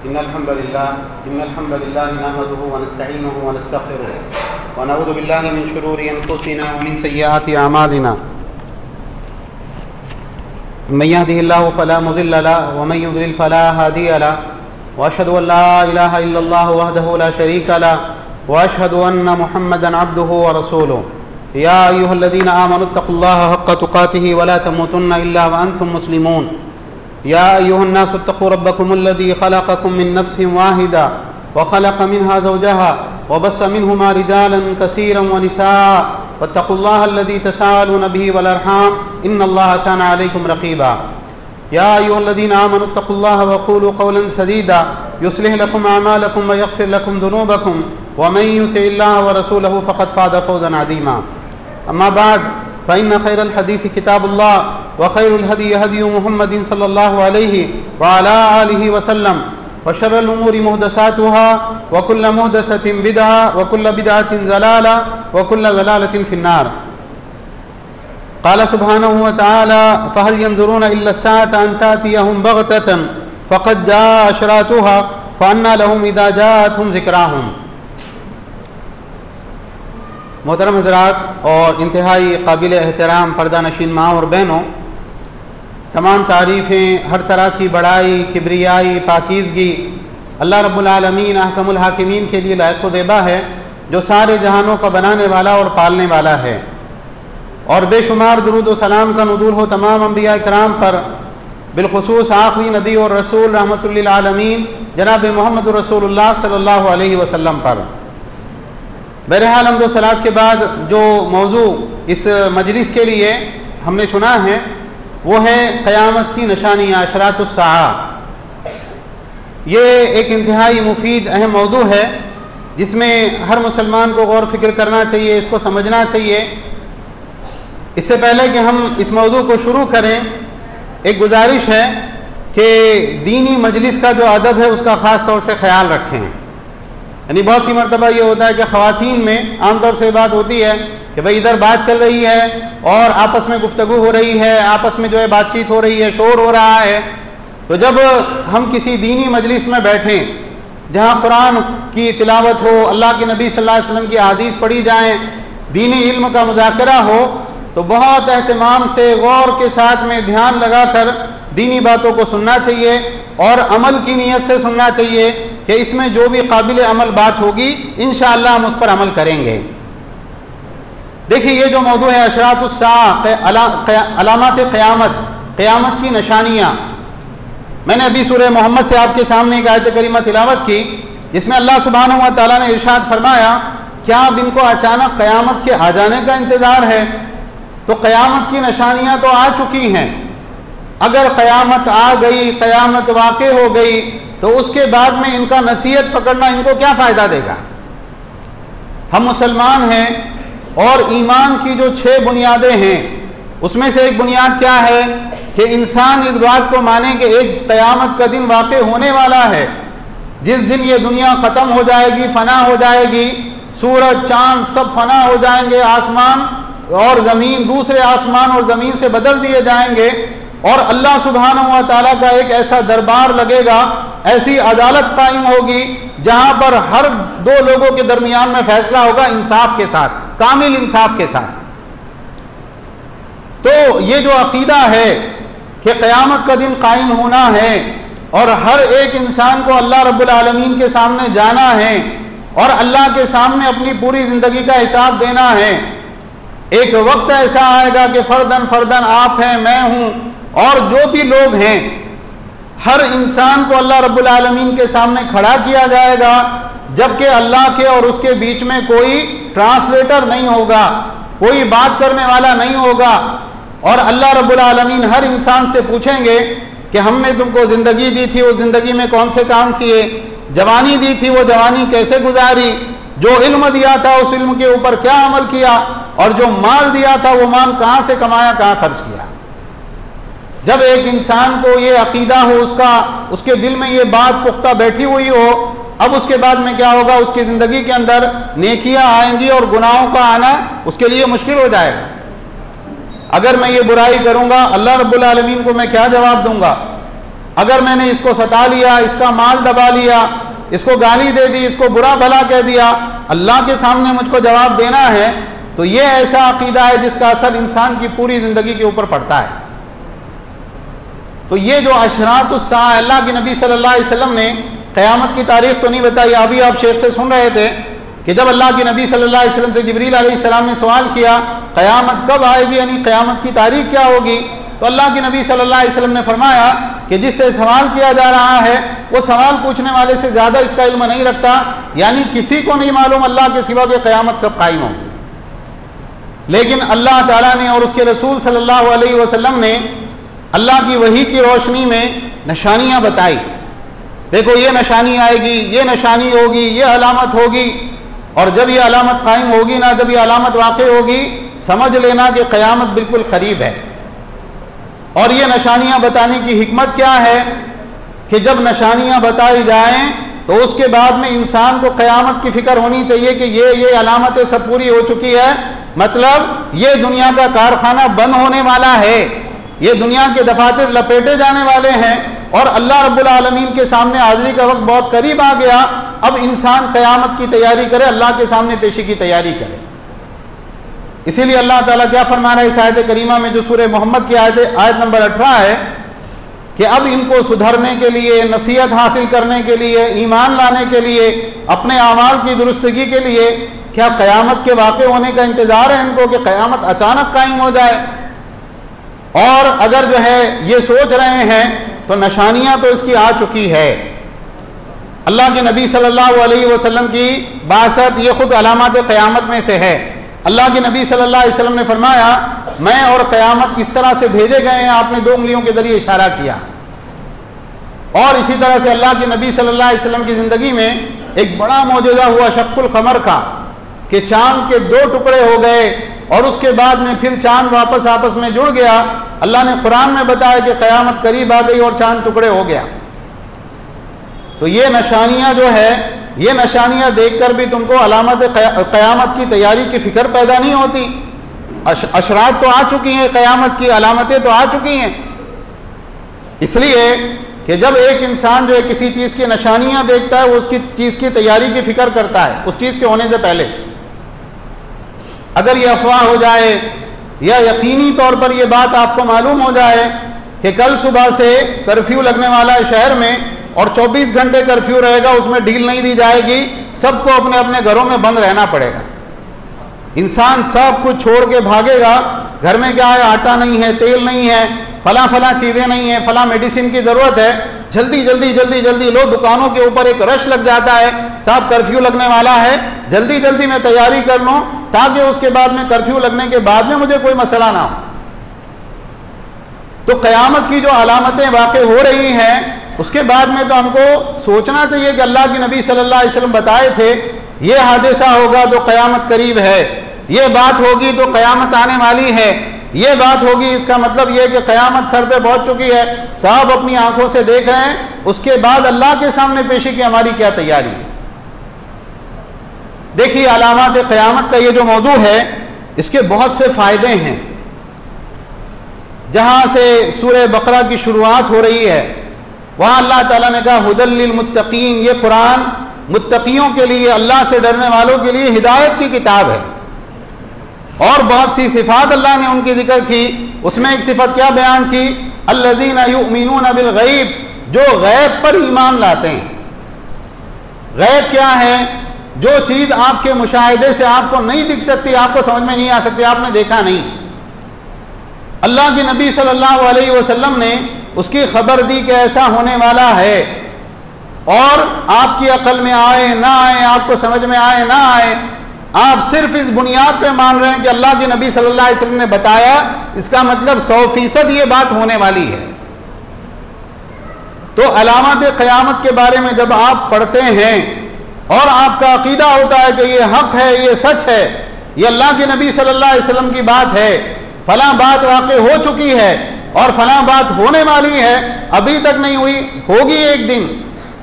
इन्नल हम्दुलिल्लाह नहमदुहु व नस्तईनुहु व नस्तगफिरुह व नऊज़ु बिल्लाहि मिन शुरूरि अनफुसिना व मिन सय्यिआति अमालिना मन यहदिहिल्लाहु फला मुज़िल्ल लहु व मन युज़लिल फला हादिय लहु व अशहदु अन ला इलाहा इल्लल्लाहु वहदहु ला शरीका लहु व अशहदु अन्ना मुहम्मदन अब्दुहु व रसूलुहु या अय्युहल्लज़ीना आमनुत्तक़ुल्लाहा हक़्क़ तुक़ातिहि व ला तमूतुन्ना इल्ला व अंतुम मुस्लिमून या अय्युहन्नासु इत्तक़ू रब्बकुमुल्लज़ी ख़लक़कुम मिन नफ़्सिन वाहिदा व ख़लक़ मिन्हा ज़ौजहा व बस्स मिन्हुमा रिजालन कसीरन व निसाअ वत्तक़ुल्लाहल्लज़ी तसाअलून बिही वल अर्हाम इन्नल्लाहा काना अलैकुम रक़ीबा या अय्युहल्लज़ीना आमनुत्तक़ुल्लाहा व क़ूलू क़ौलन सदीदा युस्लिह लकुम अअमालकुम व यग़फ़िर लकुम ज़ुनूबकुम व मन युतिइल्लाह व रसूलहु फ़क़द फ़ाज़ फ़ौज़न अज़ीमा अम्मा बअद फ़इन्न ख़ैरल हदीस किताबुल्लाह व ख़ैरुल हदी हदी मुहम्मदिन सल्लल्लाहु अलैहि व अला आलिहि व सल्लम व शर्रुल उमूरि मुहदसातुहा व कुल्लु मुहदसतिन बिदअह व कुल्लु बिदअतिन ज़लाला व कुल्लु ज़लालतिन फ़िन्नार क़ाल सुब्हानहु व तआला फ़हल यंज़ुरूना इल्ला अस्साअता अन तातियहुम बग़ततन फ़क़द जाअ अशरातुहा फ़अन्ना लहुम इज़ा जाअतहुम ज़िक्राहुम। मोहतरम हज़रात और इंतहाई काबिल एहतराम पर्दा नशीन माँ और बहनों, तमाम तारीफ़ें, हर तरह की बड़ाई, किब्रियाई, पाकीज़गी अल्लाह रब्बुल आलमीन अहकमुल हाकिमीन के लिए लायक़ व ज़ेबा है, जो सारे जहानों का बनाने वाला और पालने वाला है। और बेशुमार दुरूद व सलाम का नुज़ूल हो तमाम अंबिया इकराम पर, बिलख़ुसूस आखिरी नबी और रसूल रहमतुल लिल आलमीन जनाब मोहम्मद रसूलुल्लाह सल्लल्लाहु अलैहि वसल्लम पर। बहरहाल हम्द व सलात के बाद जो मौजू इस मजलिस के लिए हमने चुना है वो है क़यामत की निशानियाँ, अशरातुस्साआ। ये एक इंतहाई मुफीद अहम मौजू है जिसमें हर मुसलमान को गौर फ़िक्र करना चाहिए, इसको समझना चाहिए। इससे पहले कि हम इस मौजू को शुरू करें, एक गुजारिश है कि दीनी मजलिस का जो अदब है उसका ख़ास तौर से ख्याल रखें। यानी बहुत सी मरतबा ये होता है कि ख़वातीन में आमतौर से बात होती है कि भाई इधर बात चल रही है और आपस में गुफ्तगू हो रही है, आपस में जो है बातचीत हो रही है, शोर हो रहा है। तो जब हम किसी दीनी मजलिस में बैठें जहाँ कुरान की तिलावत हो, अल्लाह के नबी सल्लल्लाहु अलैहि वसल्लम की हदीस पढ़ी जाएँ, दीनी इल्म का मुज़ाकरा हो, तो बहुत एहतमाम से गौर के साथ में ध्यान लगाकर दीनी बातों को सुनना चाहिए और अमल की नीयत से सुनना चाहिए कि इसमें जो भी काबिल अमल बात होगी इंशाअल्लाह हम उस पर अमल करेंगे। देखिए, ये जो मौजू है अशरातुस्साआ, अलामात क़यामत, क़यामत की निशानियाँ। मैंने अभी सूरह मोहम्मद से आपके सामने एक आयत करीमा तिलावत की जिसमें अल्लाह सुब्हानहु व तआला ने इरशाद फरमाया, क्या अब इनको अचानक क़यामत के आ जाने का इंतज़ार है? तो क़यामत की निशानियाँ तो आ चुकी हैं। अगर क़यामत आ गई, क़यामत वाक़े हो गई, तो उसके बाद में इनका नसीहत पकड़ना इनको क्या फ़ायदा देगा? हम मुसलमान हैं और ईमान की जो 6 बुनियादें हैं उसमें से एक बुनियाद क्या है कि इंसान इस बात को माने कि एक क़यामत का दिन वाक़े होने वाला है, जिस दिन ये दुनिया ख़त्म हो जाएगी, फ़ना हो जाएगी, सूरज चाँद सब फ़ना हो जाएंगे, आसमान और ज़मीन दूसरे आसमान और ज़मीन से बदल दिए जाएंगे और अल्लाह सुब्हानहु व तआला का एक ऐसा दरबार लगेगा, ऐसी अदालत कायम होगी जहाँ पर हर 2 लोगों के दरमियान में फैसला होगा इंसाफ के साथ, कामिल इंसाफ के साथ। तो ये जो अकीदा है कि क़यामत का दिन कायम होना है और हर एक इंसान को अल्लाह रब्बुल आलमीन के सामने जाना है और अल्लाह के सामने अपनी पूरी ज़िंदगी का हिसाब देना है। एक वक्त ऐसा आएगा कि फर्दन फर्दन आप हैं, मैं हूँ और जो भी लोग हैं, हर इंसान को अल्लाह रब्बुल आलमीन के सामने खड़ा किया जाएगा, जबकि अल्लाह के और उसके बीच में कोई ट्रांसलेटर नहीं होगा, कोई बात करने वाला नहीं होगा। और अल्लाह रब्बुल आलमीन हर इंसान से पूछेंगे कि हमने तुमको ज़िंदगी दी थी, उस ज़िंदगी में कौन से काम किए, जवानी दी थी, वो जवानी कैसे गुजारी, जो इल्म दिया था उस इल्म के ऊपर क्या अमल किया, और जो माल दिया था वो माल कहाँ से कमाया, कहाँ खर्च किया। जब एक इंसान को ये अकीदा हो, उसके दिल में ये बात पुख्ता बैठी हुई हो, अब उसके बाद में क्या होगा, उसकी ज़िंदगी के अंदर नेकियां आएंगी और गुनाहों का आना उसके लिए मुश्किल हो जाएगा। अगर मैं ये बुराई करूंगा, अल्लाह रब्बुल आलमीन को मैं क्या जवाब दूंगा? अगर मैंने इसको सता लिया, इसका माल दबा लिया, इसको गाली दे दी, इसको बुरा भला कह दिया, अल्लाह के सामने मुझको जवाब देना है, तो ये ऐसा अकीदा है जिसका असर इंसान की पूरी जिंदगी के ऊपर पड़ता है। तो ये जो अशरातुस्साअ, अल्लाह के नबी सल्लल्लाहु अलैहि वसल्लम ने क़यामत की तारीख तो नहीं बताई। अभी आप शेख से सुन रहे थे कि जब अल्लाह के नबी सल्लल्लाहु अलैहि वसल्लम से जिब्रील अलैहिस्सलाम ने सवाल किया क़यामत कब आएगी, यानी क़यामत की तारीख क्या होगी, तो अल्लाह के नबी सल्लल्लाहु अलैहि वसल्लम ने फरमाया कि जिससे सवाल किया जा रहा है वो सवाल पूछने वाले से ज़्यादा इसका इल्म नहीं रखता, यानी किसी को नहीं मालूम अल्लाह के सिवा कि क़यामत कब कायम होगी। लेकिन अल्लाह ताला ने और उसके रसूल सल्लल्लाहु अलैहि वसल्लम ने अल्लाह की वही की रोशनी में निशानियाँ बताई। देखो ये निशानी आएगी, ये निशानी होगी, ये अलामत होगी, और जब ये अलामत कायम होगी ना, जब ये अलामत वाक़ई होगी, समझ लेना कि क़यामत बिल्कुल करीब है। और ये निशानियाँ बताने की हिकमत क्या है कि जब निशानियाँ बताई जाएं तो उसके बाद में इंसान को क़यामत की फ़िक्र होनी चाहिए कि ये अलामतें सब पूरी हो चुकी है, मतलब ये दुनिया का कारखाना बंद होने वाला है, ये दुनिया के दफातर लपेटे जाने वाले हैं और अल्लाह रब्बुल आलमीन के सामने हाज़िरी का वक्त बहुत करीब आ गया। अब इंसान क़यामत की तैयारी करे, अल्लाह के सामने पेशी की तैयारी करे। इसीलिए अल्लाह ताला क्या फरमा रहा है इस आयत करीमा में, जो सूरह मोहम्मद की आयत नंबर 18 है, कि अब इनको सुधरने के लिए, नसीहत हासिल करने के लिए, ईमान लाने के लिए, अपने आमाल की दुरुस्तगी के लिए क्या क़यामत के वाक़े होने का इंतज़ार है इनको कि क़यामत अचानक कायम हो जाए। और अगर जो है ये सोच रहे हैं तो निशानियाँ तो इसकी आ चुकी है। अल्लाह के नबी सल्लल्लाहु अलैहि वसल्लम की बासत ये खुद अलामत क़यामत में से है। अल्लाह के नबी सल्लल्लाहु अलैहि वसल्लम ने फरमाया, मैं और क़यामत इस तरह से भेजे गए हैं, आपने 2 उंगलियों के जरिए इशारा किया। और इसी तरह से अल्लाह के नबी सल्लल्लाहु अलैहि वसल्लम की ज़िंदगी में एक बड़ा मौजूदा हुआ शक्कुल क़मर का, कि चाँद के 2 टुकड़े हो गए और उसके बाद में फिर चाँद वापस आपस में जुड़ गया। अल्लाह ने कुरान में बताया कि क़यामत करीब आ गई और चाँद टुकड़े हो गया। तो ये निशानियाँ जो है, ये निशानियाँ देखकर भी तुमको अलामत क़यामत की तैयारी की फ़िक्र पैदा नहीं होती। अशरात तो आ चुकी हैं, क़यामत की अलामतें तो आ चुकी हैं। इसलिए कि जब एक इंसान जो है किसी चीज़ की निशानियाँ देखता है, वो उसकी चीज़ की तैयारी की फ़िक्र करता है उस चीज़ के होने से पहले। अगर ये अफवाह हो जाए या यकीनी तौर पर यह बात आपको मालूम हो जाए कि कल सुबह से कर्फ्यू लगने वाला है शहर में और 24 घंटे कर्फ्यू रहेगा, उसमें ढील नहीं दी जाएगी, सबको अपने अपने घरों में बंद रहना पड़ेगा, इंसान सब कुछ छोड़ के भागेगा। घर में क्या है, आटा नहीं है, तेल नहीं है, फला चीज़ें नहीं है, फला मेडिसिन की ज़रूरत है, जल्दी जल्दी जल्दी जल्दी लो, दुकानों के ऊपर एक रश लग जाता है, साहब कर्फ्यू लगने वाला है, जल्दी जल्दी मैं तैयारी कर लूँ ताकि उसके बाद में कर्फ्यू लगने के बाद में मुझे कोई मसला ना हो। तो क़यामत की जो अलामतें वाक़ई हो रही हैं, उसके बाद में तो हमको सोचना चाहिए कि अल्लाह के नबी सल्लल्लाहु अलैहि वसल्लम बताए थे ये हादिसा होगा तो क़यामत करीब है, ये बात होगी तो क़यामत आने वाली है, ये बात होगी, इसका मतलब ये कि क़यामत सर पे पहुंच चुकी है, साहब अपनी आंखों से देख रहे हैं। उसके बाद अल्लाह के सामने पेशी की हमारी क्या तैयारी है। देखिए अलामात क़यामत का ये जो मौजू है, इसके बहुत से फ़ायदे हैं। जहाँ से सूरह बकरा की शुरुआत हो रही है, वहाँ अल्लाह ताला ने कहा हुदल लिल मुत्तकीन, ये कुरान मुत्तकियों के लिए, अल्लाह से डरने वालों के लिए हिदायत की किताब है। और बहुत सी सिफ़ात अल्लाह ने उनकी जिक्र की। उसमें एक सिफत क्या बयान की, अल्लज़ीना युमिनूना बिल गैब, जो गैब पर ईमान लाते हैं। गैब क्या है? जो चीज़ आपके मुशाहिदे से आपको नहीं दिख सकती, आपको समझ में नहीं आ सकती, आपने देखा नहीं, अल्लाह के नबी सल्लल्लाहु अलैहि वसल्लम ने उसकी खबर दी कि ऐसा होने वाला है, और आपकी अकल में आए ना आए, आपको समझ में आए ना आए, आप सिर्फ इस बुनियाद पे मान रहे हैं कि अल्लाह के नबी सल्लल्लाहु अलैहि वसल्लम ने बताया, इसका मतलब 100% ये बात होने वाली है। तो अलामत क़यामत के बारे में जब आप पढ़ते हैं और आपका अकीदा होता है कि ये हक है, ये सच है, ये अल्लाह के नबी सल्लल्लाहु अलैहि वसल्लम की बात है, फला बात वाक़ई हो चुकी है और फला बात होने वाली है, अभी तक नहीं हुई, होगी एक दिन,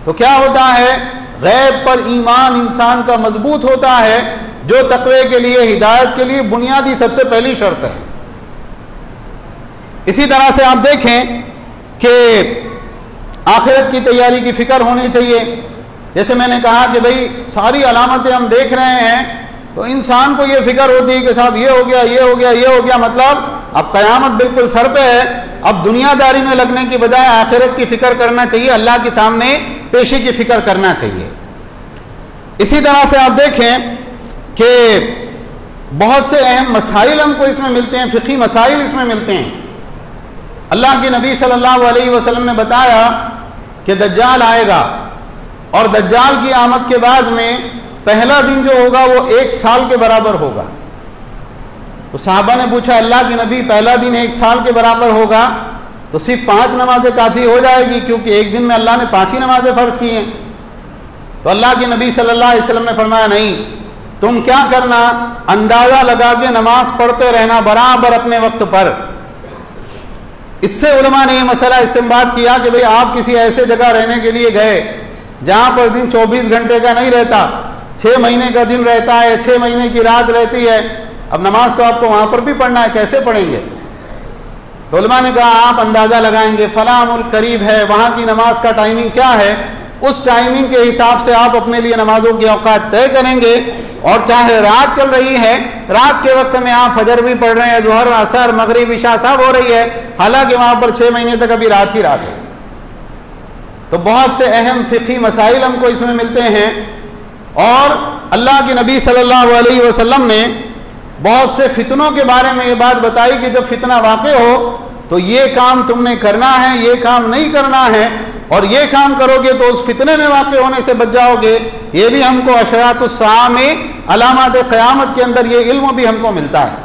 तो क्या होता है, गैब पर ईमान इंसान का मजबूत होता है, जो तक़वे के लिए, हिदायत के लिए बुनियादी सबसे पहली शर्त है। इसी तरह से आप देखें कि आखिरत की तैयारी की फ़िक्र होनी चाहिए। जैसे मैंने कहा कि भाई सारी अलामतें हम देख रहे हैं तो इंसान को ये फ़िक्र होती है कि साहब ये हो गया, ये हो गया, ये हो गया, मतलब अब क़यामत बिल्कुल सर पे है। अब दुनियादारी में लगने की बजाय आखिरत की फ़िक्र करना चाहिए, अल्लाह के सामने पेशी की फ़िक्र करना चाहिए। इसी तरह से आप देखें कि बहुत से अहम मसाइल हमको इसमें मिलते हैं, फ़िक़ही मसाइल इसमें मिलते हैं। अल्लाह के नबी सल्लल्लाहु अलैहि वसल्लम ने बताया कि दज्जाल आएगा और दज्जाल की आमद के बाद में पहला दिन जो होगा वो 1 साल के बराबर होगा। तो साहबा ने पूछा, अल्लाह के नबी पहला दिन 1 साल के बराबर होगा तो सिर्फ 5 नमाजें काफ़ी हो जाएगी, क्योंकि एक दिन में अल्लाह ने 5 ही नमाजें फ़र्ज़ की हैं। तो अल्लाह के नबी सल्लल्लाहु अलैहि वसल्लम ने फरमाया, नहीं, तुम क्या करना, अंदाज़ा लगा के नमाज पढ़ते रहना बराबर अपने वक्त पर। इससे उलमा ने यह मसला इस्तेमाल किया कि भाई आप किसी ऐसे जगह रहने के लिए गए जहाँ पर दिन 24 घंटे का नहीं रहता, 6 महीने का दिन रहता है, 6 महीने की रात रहती है। अब नमाज तो आपको वहाँ पर भी पढ़ना है, कैसे पढ़ेंगे? तो उलमा ने कहा आप अंदाज़ा लगाएंगे, फ़लाँ मुल्क करीब है, वहाँ की नमाज का टाइमिंग क्या है, उस टाइमिंग के हिसाब से आप अपने लिए नमाजों की औकात तय करेंगे। और चाहे रात चल रही है, रात के वक्त में आप फजर भी पढ़ रहे हैं, ज़ुहर, असर, मगरिब, इशा सब हो रही है, हालांकि वहाँ पर 6 महीने तक अभी रात ही रात है। तो बहुत से अहम फ़िक़ही मसाइल हमको इसमें मिलते हैं। और अल्लाह के नबी सल्लल्लाहु अलैहि वसल्लम ने बहुत से फितनों के बारे में ये बात बताई कि जब फितना वाक़े हो तो ये काम तुमने करना है, ये काम नहीं करना है, और ये काम करोगे तो उस फितने में वाक़े होने से बच जाओगे। ये भी हमको अशरातुस्साआ में अलामात क़यामत के अंदर ये इल्म भी हमको मिलता है।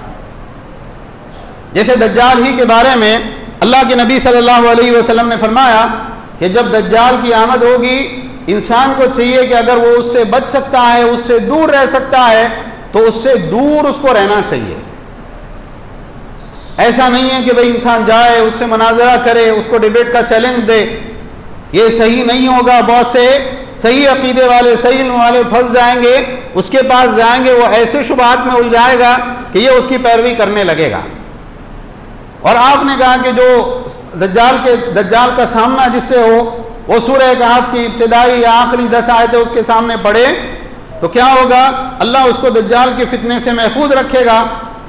जैसे दज्जाल ही के बारे में अल्लाह के नबी सल्लल्लाहु अलैहि वसल्लम ने फरमाया कि जब दज्जाल की आमद होगी, इंसान को चाहिए कि अगर वो उससे बच सकता है, उससे दूर रह सकता है, तो उससे दूर उसको रहना चाहिए। ऐसा नहीं है कि भाई इंसान जाए, उससे मुनाजरा करे, उसको डिबेट का चैलेंज दे, ये सही नहीं होगा। बहुत से सही अकीदे वाले, सही इल्म वाले फंस जाएंगे, उसके पास जाएंगे, वो ऐसे शुबहात में उलझाएगा कि ये उसकी पैरवी करने लगेगा। और आपने कहा कि जो दज्जाल का सामना जिससे हो वो सूरह कहफ की इब्तिदाई या आखिरी 10 आयतें उसके सामने पढ़े तो क्या होगा, अल्लाह उसको दज्जाल के फितने से महफूज रखेगा।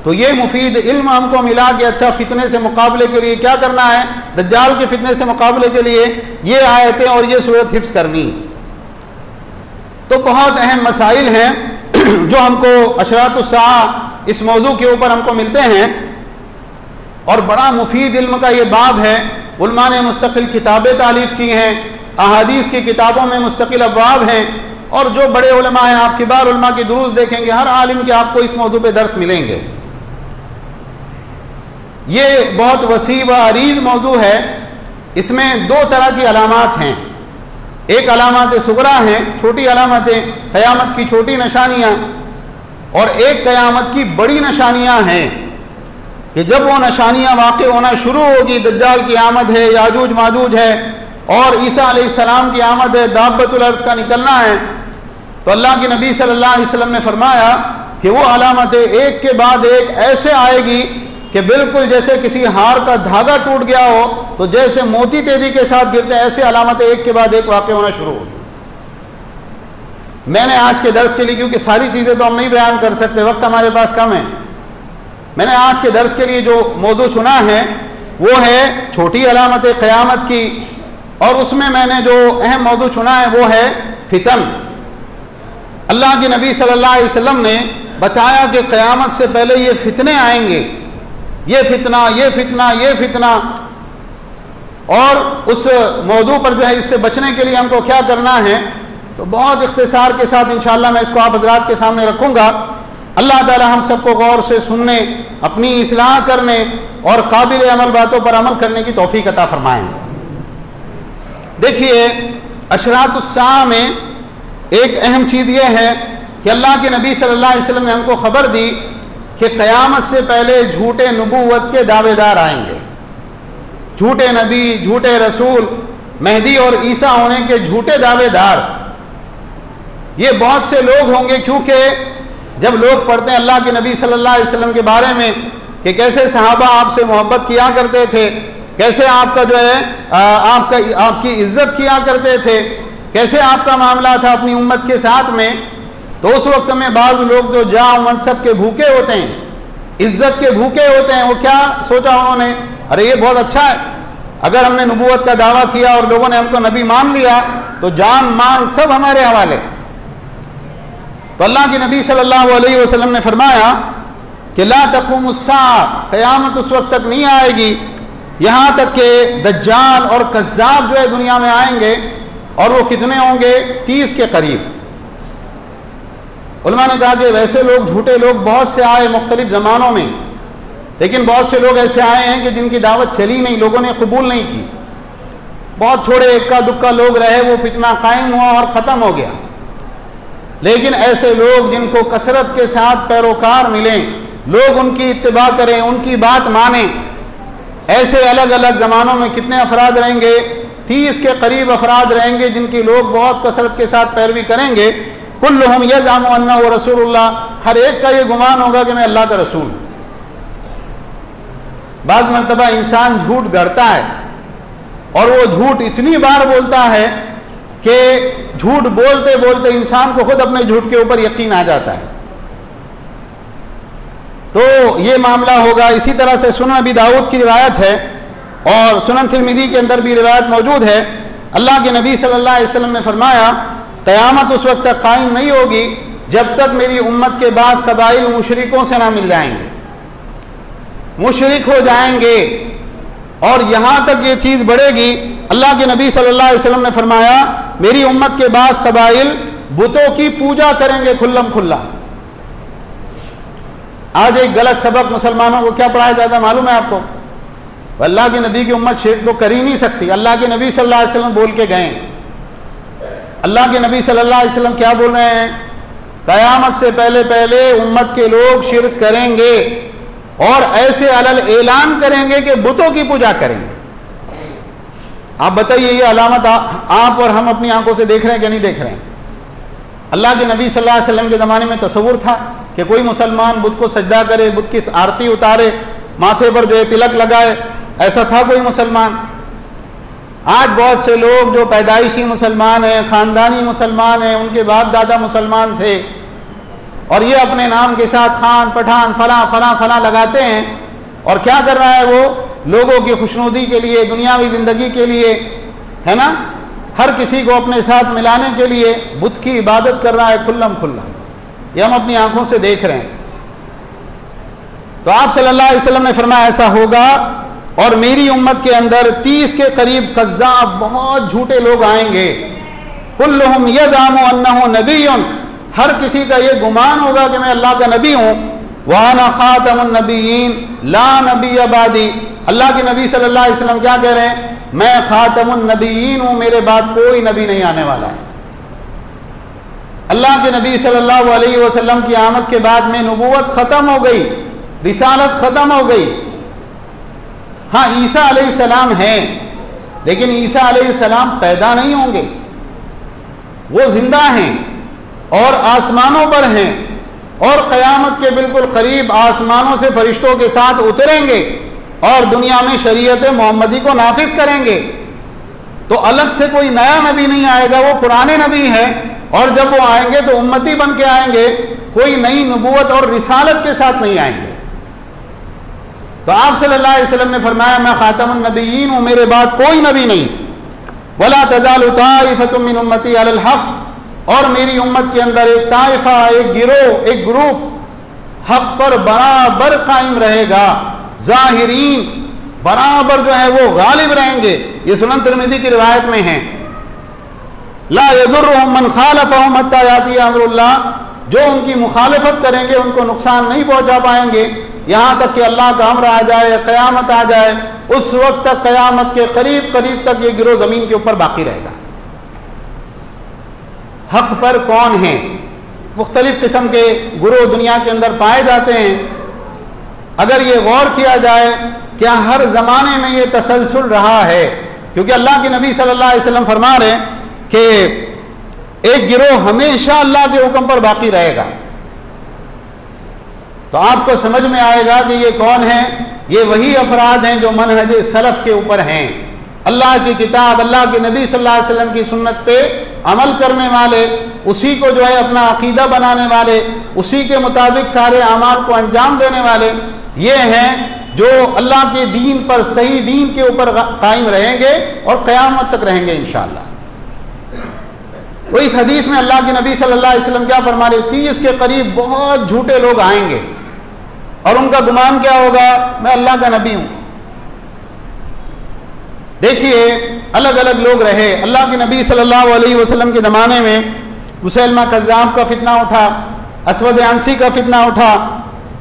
तो ये मुफीद इल्म हमको मिला कि अच्छा फितने से मुकाबले के लिए क्या करना है, दज्जाल के फितने से मुकाबले के लिए ये आयतें और ये सूरत हिफ्ज़ करनी है। तो बहुत अहम मसाइल हैं जो हमको अशरातुस्साआ इस मौजू के ऊपर हमको मिलते हैं, और बड़ा मुफीद इल्म का ये बाब है। उलमा ने मुस्तकिल किताबें तालीफ़ की हैं, अहादीस की किताबों में मुस्तकिल अबवाब हैं, और जो बड़े उलमा हैं, आप किबार उलमा की दुरूस देखेंगे, हर आलिम के आपको इस मौजू पे दर्स मिलेंगे। ये बहुत वसी व अरीज मौजू है। इसमें 2 तरह की अलामात हैं। एक अलामत सुगरा हैं, छोटी अलामतें, क़यामत की छोटी निशानियाँ, और एक क़यामत की बड़ी निशानियाँ हैं कि जब वो निशानियाँ वाक़े होना शुरू होगी, दज्जाल की आमद है, याजूज माजूज है, और ईसा अलैहिस्सलाम की आमद है, दाब्बतुल अर्ज़ का निकलना है। तो अल्लाह के नबी सल्लल्लाहु अलैहि वसल्लम ने फरमाया कि वो अलामतें एक के बाद एक ऐसे आएगी कि बिल्कुल जैसे किसी हार का धागा टूट गया हो तो जैसे मोती तेजी के साथ गिरते हैं, ऐसे अलामतें एक के बाद एक वाक़े होना शुरू होगी। मैंने आज के दर्स के लिए, क्योंकि सारी चीज़ें तो हम नहीं बयान कर सकते, वक्त हमारे पास कम है, मैंने आज के दर्स के लिए जो मौजू चुना है वो है छोटी अलामत क़यामत की, और उसमें मैंने जो अहम मौजू चुना है वो है फितन। अल्लाह के नबी सल्लल्लाहु अलैहि वसल्लम ने बताया कि क़यामत से पहले ये फितने आएंगे, ये फितना, ये फितना, ये फितना, और उस मौजू पर जो है इससे बचने के लिए हमको क्या करना है, तो बहुत इख्तिसार के साथ इंशाअल्लाह मैं इसको आप हज़रात के सामने रखूँगा। अल्लाह ताला हम सबको गौर से सुनने, अपनी इस्लाह करने और काबिल अमल बातों पर अमल करने की तौफीक अता फरमाएँ। देखिए, अशरातुस्साआ में एक अहम चीज़ ये है कि अल्लाह के नबी सल्लल्लाहु अलैहि वसल्लम ने हमको ख़बर दी कि क़यामत से पहले झूठे नबूवत के दावेदार आएंगे, झूठे नबी, झूठे रसूल, मेहदी और ईसा होने के झूठे दावेदार। ये बहुत से लोग होंगे, क्योंकि जब लोग पढ़ते हैं अल्लाह के नबी सल्लल्लाहु अलैहि वसल्लम के बारे में कि कैसे सहाबा आपसे मोहब्बत किया करते थे, कैसे आपका जो है आपकी इज्जत किया करते थे, कैसे आपका मामला था अपनी उम्मत के साथ में। तो उस वक्त में बाज़ लोग जो जाओ मनसब के भूखे होते हैं, इज्जत के भूखे होते हैं, वो क्या सोचा उन्होंने, अरे ये बहुत अच्छा है, अगर हमने नबूवत का दावा किया और लोगों ने हमको नबी मान लिया तो जान माल सब हमारे हवाले। तो अल्लाह के नबी सल्लल्लाहु अलैहि वसल्लम ने फरमाया कि ला तक़ूमुस्सा, क़यामत उस वक्त तक नहीं आएगी यहाँ तक कि दज्जाल और कज़्ज़ाब जो है दुनिया में आएंगे, और वो कितने होंगे, 30 के करीब। उलमा ने कहा कि वैसे लोग, झूठे लोग बहुत से आए मुख्तलिफ ज़मानों में, लेकिन बहुत से लोग ऐसे आए हैं कि जिनकी दावत चली नहीं, लोगों ने कबूल नहीं की। बहुत थोड़े इक्का दुक्का लोग रहे, वो फितना कायम हुआ और ख़त्म हो गया। लेकिन ऐसे लोग जिनको कसरत के साथ पैरोकार मिलें, लोग उनकी इत्तिबा करें, उनकी बात मानें, ऐसे अलग अलग ज़मानों में कितने अफराद रहेंगे, 30 के करीब अफराद रहेंगे जिनकी लोग बहुत कसरत के साथ पैरवी करेंगे। कुल्लुहुम यज़अमु अन्नहु रसूलुल्लाह, हर एक का ये गुमान होगा कि मैं अल्लाह का रसूल। बाज़ मरतबा इंसान झूठ गढ़ता है और वो झूठ इतनी बार बोलता है कि झूठ बोलते बोलते इंसान को खुद अपने झूठ के ऊपर यकीन आ जाता है। तो ये मामला होगा। इसी तरह से सुनन अबी दाऊद की रिवायत है और सुनन तिरमिज़ी के अंदर भी रिवायत मौजूद है। अल्लाह के नबी सल्लल्लाहु अलैहि वसल्लम ने फरमाया, क़यामत उस वक्त तक कायम नहीं होगी जब तक मेरी उम्मत के बाज़ कबाइल मुशरिकों से ना मिल जाएंगे, मुशरिक हो जाएंगे, और यहाँ तक ये चीज़ बढ़ेगी। अल्लाह के नबी सल्लल्लाहु अलैहि वसल्लम ने फरमाया, मेरी उम्मत के बाज़ कबाइल बुतों की पूजा करेंगे खुल्लम खुल्ला। आज एक गलत सबक मुसलमानों को क्या पढ़ाया जाता है मालूम है आपको? अल्लाह के नबी की उम्मत शिर्क तो कर ही नहीं सकती। अल्लाह के नबी सल्लल्लाहु अलैहि वसल्लम बोल के गए। अल्लाह के नबी सल्लल्लाहु अलैहि वसल्लम क्या बोल रहे हैं? क़यामत से पहले पहले उम्मत के लोग शिर्क करेंगे और ऐसे अलल ऐलान करेंगे कि बुतों की पूजा करेंगे। आप बताइए, ये अलामत आप और हम अपनी आंखों से देख रहे हैं कि नहीं देख रहे हैं? अल्लाह के नबी सल्लल्लाहु अलैहि वसल्लम के ज़माने में तसव्वुर था कि कोई मुसलमान बुत को सजदा करे, बुत की आरती उतारे, माथे पर जो है तिलक लगाए? ऐसा था कोई मुसलमान? आज बहुत से लोग जो पैदाइशी मुसलमान हैं, ख़ानदानी मुसलमान हैं, उनके बाप दादा मुसलमान थे, और ये अपने नाम के साथ खान, पठान, फला फला फला लगाते हैं। और क्या कर रहा है वो? लोगों की खुशनुदी के लिए, दुनियावी ज़िंदगी के लिए, है ना, हर किसी को अपने साथ मिलाने के लिए बुत की इबादत कर रहा है खुल्लम खुल्ला। ये हम अपनी आंखों से देख रहे हैं। तो आप सल्लल्लाहु अलैहि वसल्लम ने फरमाया ऐसा होगा, और मेरी उम्मत के अंदर 30 के करीब कज़्ज़ाब, बहुत झूठे लोग आएंगे। कुल्लुहुम यज़अमु अन्नहु नबिय्युन, हर किसी का ये गुमान होगा कि मैं अल्लाह का नबी हूँ। व अना ख़ातमुन नबिय्यीन ला नबिय्य बादी, अल्लाह के नबी सल्लल्लाहु अलैहि वसल्लम क्या कह रहे हैं? मैं ख़ातमुन नबिय्यीन हूँ, मेरे बाद कोई नबी नहीं आने वाला है। अल्लाह के नबी सल्लल्लाहु अलैहि वसल्लम की आमद के बाद में नबूवत ख़त्म हो गई, रिसालत ख़त्म हो गई। हाँ, ईसा अलैहिस्सलाम हैं, लेकिन ईसा अलैहिस्सलाम पैदा नहीं होंगे, वो जिंदा हैं और आसमानों पर हैं, और क़यामत के बिल्कुल करीब आसमानों से फरिश्तों के साथ उतरेंगे और दुनिया में शरीयत मोहम्मदी को नाफिज करेंगे। तो अलग से कोई नया नबी नहीं आएगा, वो पुराने नबी हैं, और जब वो आएंगे तो उम्मती बन के आएंगे, कोई नई नबूवत और रिसालत के साथ नहीं आएंगे। तो आप सल्लल्लाहु अलैहि वसल्लम ने फरमाया, मैं ख़ातमुन नबिय्यीन हूँ, मेरे बाद कोई नबी नहीं। वला तज़ालु ताइफ़तुम मिन उम्मती अलल हक़, और मेरी उम्मत के अंदर एक ताइफा, एक गिरोह, एक ग्रुप हक़ पर बराबर कायम रहेगा। ज़ाहिरीन, बराबर जो है वो गालिब रहेंगे। ये सुनन तिरमिज़ी की रिवायत में है। ला यदुर्रुहुम मन ख़ालफ़हुम हत्ता याती अम्रुल्लाह, जो उनकी मुखालफत करेंगे उनको नुकसान नहीं पहुँचा पाएंगे यहाँ तक कि अल्लाह का अम्र आ जाए, क़यामत आ जाए। उस वक्त तक, क़यामत के करीब करीब तक ये गिरोह ज़मीन के ऊपर बाकी रहेगा। हक़ पर कौन है? मुख्तलिफ़ किस्म के गुरोह दुनिया के अंदर पाए जाते हैं। अगर ये गौर किया जाए, क्या हर ज़माने में ये तसलसल रहा है? क्योंकि अल्लाह के नबी सल्लल्लाहु अलैहि वसल्लम फरमा रहे हैं कि एक गिरोह हमेशा अल्लाह के हुक्म पर बाकी रहेगा। तो आपको समझ में आएगा कि ये कौन है। ये वही अफराद हैं जो मनहज सलफ़ के ऊपर हैं, अल्लाह की किताब, अल्लाह के नबी सल्लल्लाहु अलैहि वसल्लम की सुन्नत पे अमल करने वाले, उसी को जो है अपना अकीदा बनाने वाले, उसी के मुताबिक सारे अमाल को अंजाम देने वाले, ये हैं जो अल्लाह के दीन पर, सही दीन के ऊपर कायम रहेंगे और क़यामत तक रहेंगे इंशाअल्लाह। तो इस हदीस में अल्लाह के नबी सल्लल्लाहु अलैहि वसल्लम क्या फरमा रहे, 30 के करीब बहुत झूठे लोग आएंगे और उनका गुमान क्या होगा, मैं अल्लाह का नबी हूं। देखिए अलग अलग लोग रहे। अल्लाह के नबी सल्लल्लाहु अलैहि वसल्लम के ज़माने में मुसैलमा कज़्ज़ाब का फितना उठा, असवद अंसी का फितना उठा,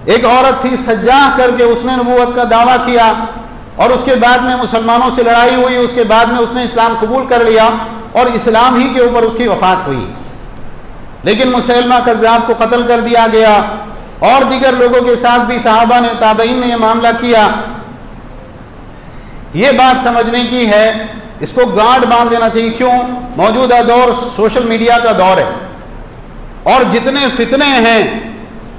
एक औरत थी सज्जाह करके उसने नबूवत का दावा किया और उसके बाद में मुसलमानों से लड़ाई हुई, उसके बाद में उसने इस्लाम कबूल कर लिया और इस्लाम ही के ऊपर उसकी वफात हुई। लेकिन मुसैलमा कज़्ज़ाब को कत्ल कर दिया गया और दीगर लोगों के साथ भी सहाबा ने, ताबईन ने यह मामला किया। ये बात समझने की है, इसको गांठ बांध देना चाहिए। क्यों? मौजूदा दौर सोशल मीडिया का दौर है और जितने फितने हैं,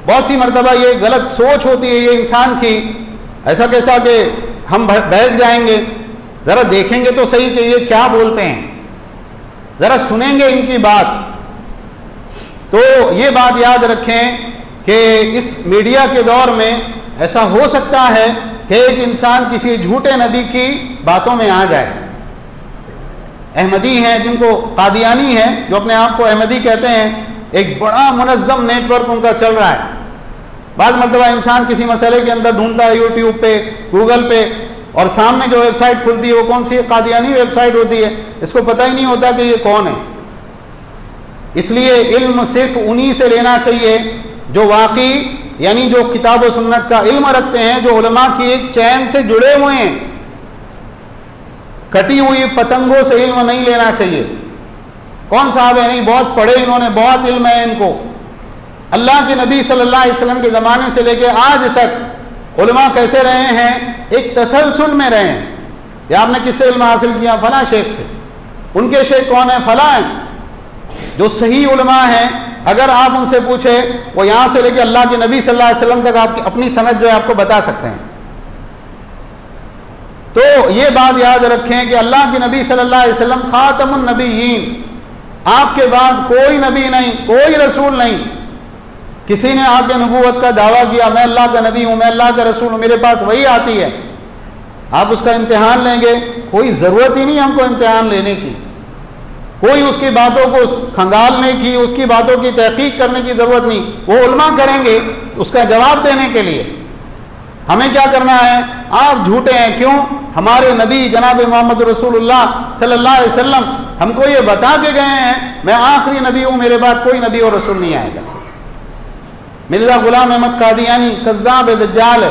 बहुत सी मरतबा ये गलत सोच होती है ये इंसान की, ऐसा कैसा कि हम बैठ जाएंगे, ज़रा देखेंगे तो सही कि ये क्या बोलते हैं, ज़रा सुनेंगे इनकी बात। तो ये बात याद रखें कि इस मीडिया के दौर में ऐसा हो सकता है कि एक इंसान किसी झूठे नबी की बातों में आ जाए। अहमदी हैं, जिनको कादियानी हैं, जो अपने आप को अहमदी कहते हैं, एक बड़ा मुनज़्ज़म नेटवर्क उनका चल रहा है। बाद मरतबा इंसान किसी मसले के अंदर ढूंढता है यूट्यूब पे, गूगल पे, और सामने जो वेबसाइट खुलती है वो कौन सी कादियानी वेबसाइट होती है, इसको पता ही नहीं होता कि ये कौन है। इसलिए इल्म सिर्फ उन्हीं से लेना चाहिए जो वाकई, यानी जो किताब और सुन्नत का इल्म रखते हैं, जो उलमा की एक चैन से जुड़े हुए हैं। कटी हुई पतंगों से इल्म नहीं लेना चाहिए। कौन साहब है, नहीं बहुत पढ़े इन्होंने, बहुत इल्म है इनको। अल्लाह के नबी सल्लल्लाहु अलैहि वसल्लम के ज़माने से लेकर आज तक उलमा कैसे रहे हैं, एक तसलसल में रहे हैं। या आपने किससे इल्म हासिल किया? फला शेख से। उनके शेख कौन है? फला है। जो सही उलमा हैं, अगर आप उनसे पूछे, वो यहाँ से लेकर अल्लाह के नबी सल्लल्लाहु अलैहि वसल्लम तक आपकी अपनी सनद जो है आपको बता सकते हैं। तो ये बात याद रखें कि अल्लाह के नबी सल्लल्लाहु अलैहि वसल्लम खातमुन नबीयीन, आपके बाद कोई नबी नहीं, कोई रसूल नहीं। किसी ने आके नबूवत का दावा किया, मैं अल्लाह का नबी हूं, मैं अल्लाह का रसूल हूं, मेरे पास वही आती है, आप उसका इम्तिहान लेंगे, कोई ज़रूरत ही नहीं हमको इम्तिहान लेने की, कोई उसकी बातों को खंगालने की, उसकी बातों की तहकीक करने की ज़रूरत नहीं। वो उलमा करेंगे उसका जवाब देने के लिए। हमें क्या करना है? आप झूठे हैं। क्यों? हमारे नबी जनाब मोहम्मद रसूलुल्लाह सल्लल्लाहु अलैहि वसल्लम हमको ये बता के गए हैं, मैं आखिरी नबी हूँ, मेरे बाद कोई नबी और रसूल नहीं आएगा। मिर्ज़ा गुलाम अहमद कादियानी कज़्ज़ाब दज्जाल है।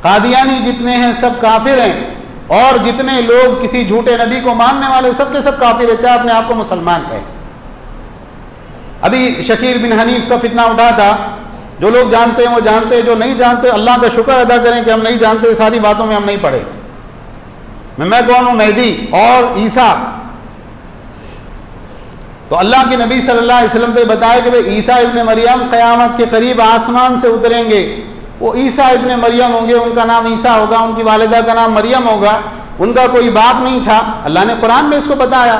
कादियानी जितने हैं सब काफिर हैं और जितने लोग किसी झूठे नबी को मानने वाले सब के सब काफिर है, चाहे अपने आप को मुसलमान कहें। अभी शकीर बिन हनीफ का फितना उठा था। जो लोग जानते हैं वो जानते हैं, जो नहीं जानते अल्लाह का शुक्र अदा करें कि हम नहीं जानते, सारी बातों में हम नहीं पढ़े। मैं कौन हूँ? मेहदी और ईसा। तो अल्लाह के नबी सल्लल्लाहु अलैहि वसल्लम ने बताया कि भाई ईसा इब्ने मरियम क़यामत के करीब आसमान से उतरेंगे। वो ईसा इब्ने मरियम होंगे, उनका नाम ईसा होगा, उनकी वालिदा का नाम मरियम होगा, उनका कोई बाप नहीं था। अल्लाह ने कुरान में इसको बताया,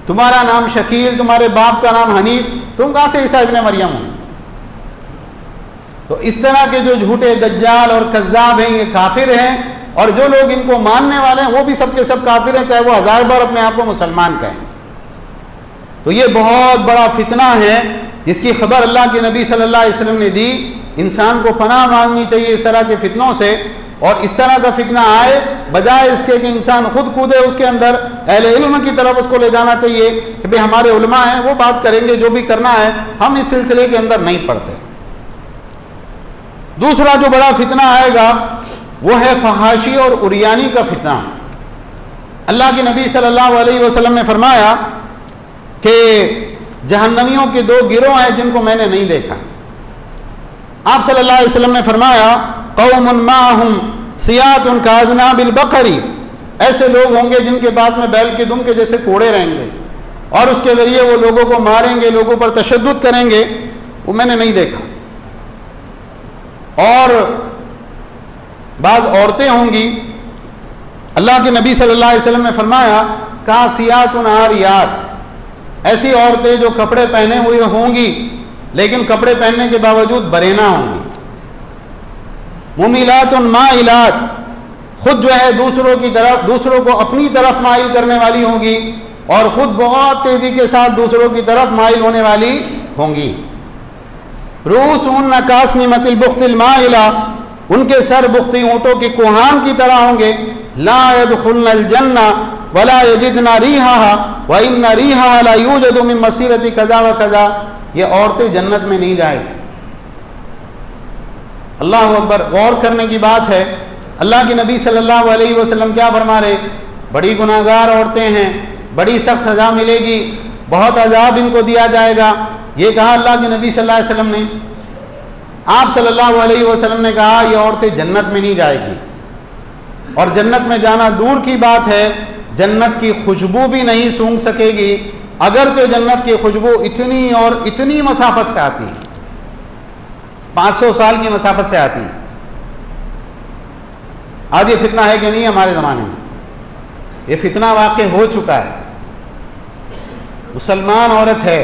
तुम्हारा नाम शकील, तुम्हारे बाप का नाम हनीफ, तुम कहाँ से ईसा इब्ने मरियम हो? तो इस तरह के जो झूठे दज्जाल और कज़्ज़ाब हैं ये काफिर हैं, और जो लोग इनको मानने वाले हैं वो भी सबके सब काफिर हैं, चाहे वो 1000 बार अपने आप को मुसलमान कहें। तो ये बहुत बड़ा फितना है जिसकी खबर अल्लाह के नबी सल्लल्लाहु अलैहि वसल्लम ने दी। इंसान को पनाह मांगनी चाहिए इस तरह के फितनों से, और इस तरह का फितना आए बजाय इसके कि इंसान खुद कूदे उसके अंदर, अहले इल्म की तरफ उसको ले जाना चाहिए कि भाई हमारे उलमा हैं, वो बात करेंगे, जो भी करना है, हम इस सिलसिले के अंदर नहीं पढ़ते। दूसरा जो बड़ा फितना आएगा वो है फहाशी और उरियानी का फितना। अल्लाह के नबी सल्लल्लाहु अलैहि वसल्लम ने फरमाया कि जहन्नमियों के 2 गिरोह हैं जिनको मैंने नहीं देखा। आप सल्लल्लाहु अलैहि वसल्लम ने फरमाया कौमुन माहुम सियातुन काज़नाबिल बकरी, ऐसे लोग होंगे जिनके पास में बैल के दुम के जैसे कोड़े रहेंगे और उसके ज़रिए वो लोगों को मारेंगे, लोगों पर तशद्दुद करेंगे, वो मैंने नहीं देखा। और बाज़ औरतें होंगी, अल्लाह के नबी सल्लल्लाहु अलैहि वसल्लम ने फरमाया कासियातुन आरियात, ऐसी औरतें जो कपड़े पहने हुए होंगी लेकिन कपड़े पहनने के बावजूद बरेना होंगी। मुमिलातुन माइलात, खुद जो है दूसरों की तरफ, दूसरों को अपनी तरफ माइल करने वाली होंगी और खुद बहुत तेजी के साथ दूसरों की तरफ माइल होने वाली होंगी। रूसुन कास्निमतिल बुख्तिल माइला, उनके सर बुख्ती ऊँटों के कुहान की तरह होंगे। ला यदखुलनल जन्ना वला यजिदना रीहाहा व इन्ना रीहाहा ला यूजदु मिन मसीरति कज़ा व कज़ा, ये औरतें जन्नत में नहीं जाएंगी। अल्लाह अकबर, गौर करने की बात है। अल्लाह के नबी सल्लल्लाहु अलैहि वसल्लम क्या फरमा रहे, बड़ी गुनाहगार औरतें हैं, बड़ी सख्त सजा मिलेगी, बहुत अजाब इनको दिया जाएगा। ये कहा अल्लाह के नबी सल्लल्लाहु अलैहि वसल्लम ने। आप सल्लल्लाहु अलैहि वसल्लम ने कहा ये औरतें जन्नत में नहीं जाएगी, और जन्नत में जाना दूर की बात है, जन्नत की खुशबू भी नहीं सूंघ सकेगी, अगरचे जन्नत की खुशबू इतनी और इतनी मसाफत से आती है, 500 साल की मसाफत से आती है। आज ये फितना है कि नहीं हमारे ज़माने में? ये फितना वाक़ई हो चुका है। मुसलमान औरत है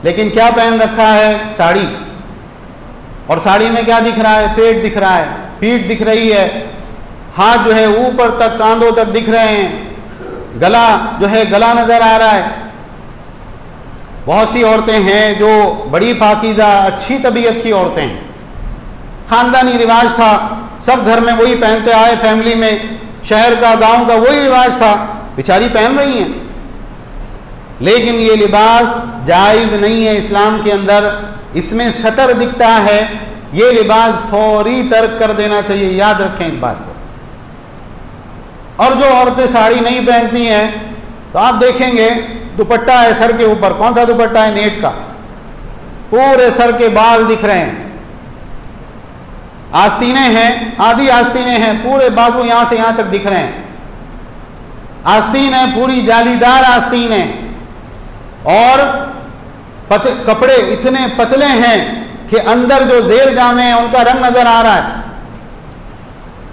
लेकिन क्या पहन रखा है? साड़ी। और साड़ी में क्या दिख रहा है? पेट दिख रहा है, पीठ दिख रही है, हाथ जो है ऊपर तक कांधों तक दिख रहे हैं, गला जो है गला नजर आ रहा है। बहुत सी औरतें हैं जो बड़ी पाकीज़ा अच्छी तबीयत की औरतें हैं, ख़ानदानी रिवाज था, सब घर में वही पहनते आए, फैमिली में, शहर का गांव का वही रिवाज था, बेचारी पहन रही हैं। लेकिन ये लिबास जायज़ नहीं है इस्लाम के अंदर, इसमें सतर दिखता है, ये लिबास फौरी तर्क कर देना चाहिए, याद रखें इस बात को। और जो औरतें साड़ी नहीं पहनती हैं तो आप देखेंगे दुपट्टा है सर के ऊपर, कौन सा दुपट्टा है? नेट का, पूरे सर के बाल दिख रहे हैं, आस्तीनें हैं, आधी आस्तीनें हैं, पूरे बाजू यहां से यहां तक दिख रहे हैं, आस्तीन है पूरी जालीदार आस्तीन है, और कपड़े इतने पतले हैं कि अंदर जो जेर जामे हैं उनका रंग नजर आ रहा है,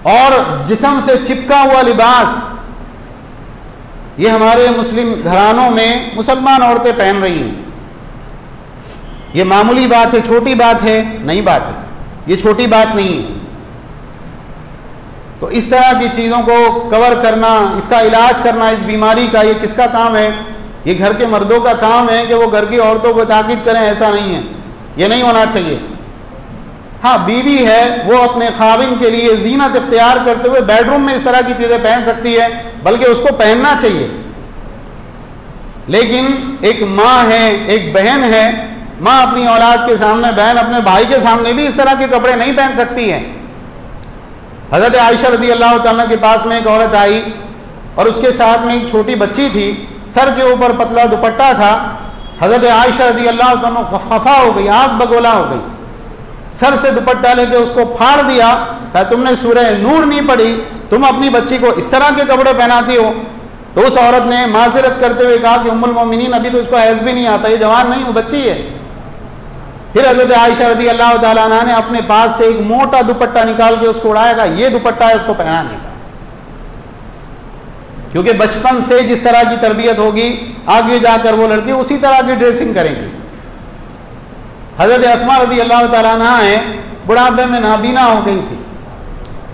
और जिस्म से चिपका हुआ लिबास ये हमारे मुस्लिम घरानों में मुसलमान औरतें पहन रही हैं। ये मामूली बात है, छोटी बात है? नहीं बात है, ये छोटी बात नहीं है। तो इस तरह की चीज़ों को कवर करना, इसका इलाज करना, इस बीमारी का, ये किसका काम है? ये घर के मर्दों का काम है कि वो घर की औरतों को ताकीद करें, ऐसा नहीं है, ये नहीं होना चाहिए। हाँ, बीवी है वो अपने खाविन के लिए जीनत इख्तियार करते हुए बेडरूम में इस तरह की चीज़ें पहन सकती है, बल्कि उसको पहनना चाहिए। लेकिन एक माँ है, एक बहन है, माँ अपनी औलाद के सामने, बहन अपने भाई के सामने भी इस तरह के कपड़े नहीं पहन सकती है। हज़रत आयशा रज़ी अल्लाह तआला के पास में एक औरत आई और उसके साथ में एक छोटी बच्ची थी, सर के ऊपर पतला दुपट्टा था। हज़रत आयशा रज़ी अल्लाह तआला खफा हो गई, आग बगोला हो गई, सर से दुपट्टा लेके उसको फाड़ दिया। कहा तुमने सूरह नूर नहीं पढ़ी, तुम अपनी बच्ची को इस तरह के कपड़े पहनाती हो? तो उस औरत ने माजरत करते हुए कहा कि उम्मुल मोमिनीन, अभी तो इसको हैज़ भी नहीं आता, ये जवान नहीं, वो बच्ची है। फिर हज़रत आयशा रज़ी अल्लाह तआला अन्हा ने अपने पास से एक मोटा दुपट्टा निकाल के उसको उड़ाएगा, ये दुपट्टा है उसको पहनाने का, क्योंकि बचपन से जिस तरह की तरबियत होगी आगे जाकर वो लड़की उसी तरह की ड्रेसिंग करेंगी। हज़रत अस्मा रज़ी अल्लाह तआला अन्हा है, बुढ़ापे में नाबीना हो गई थी,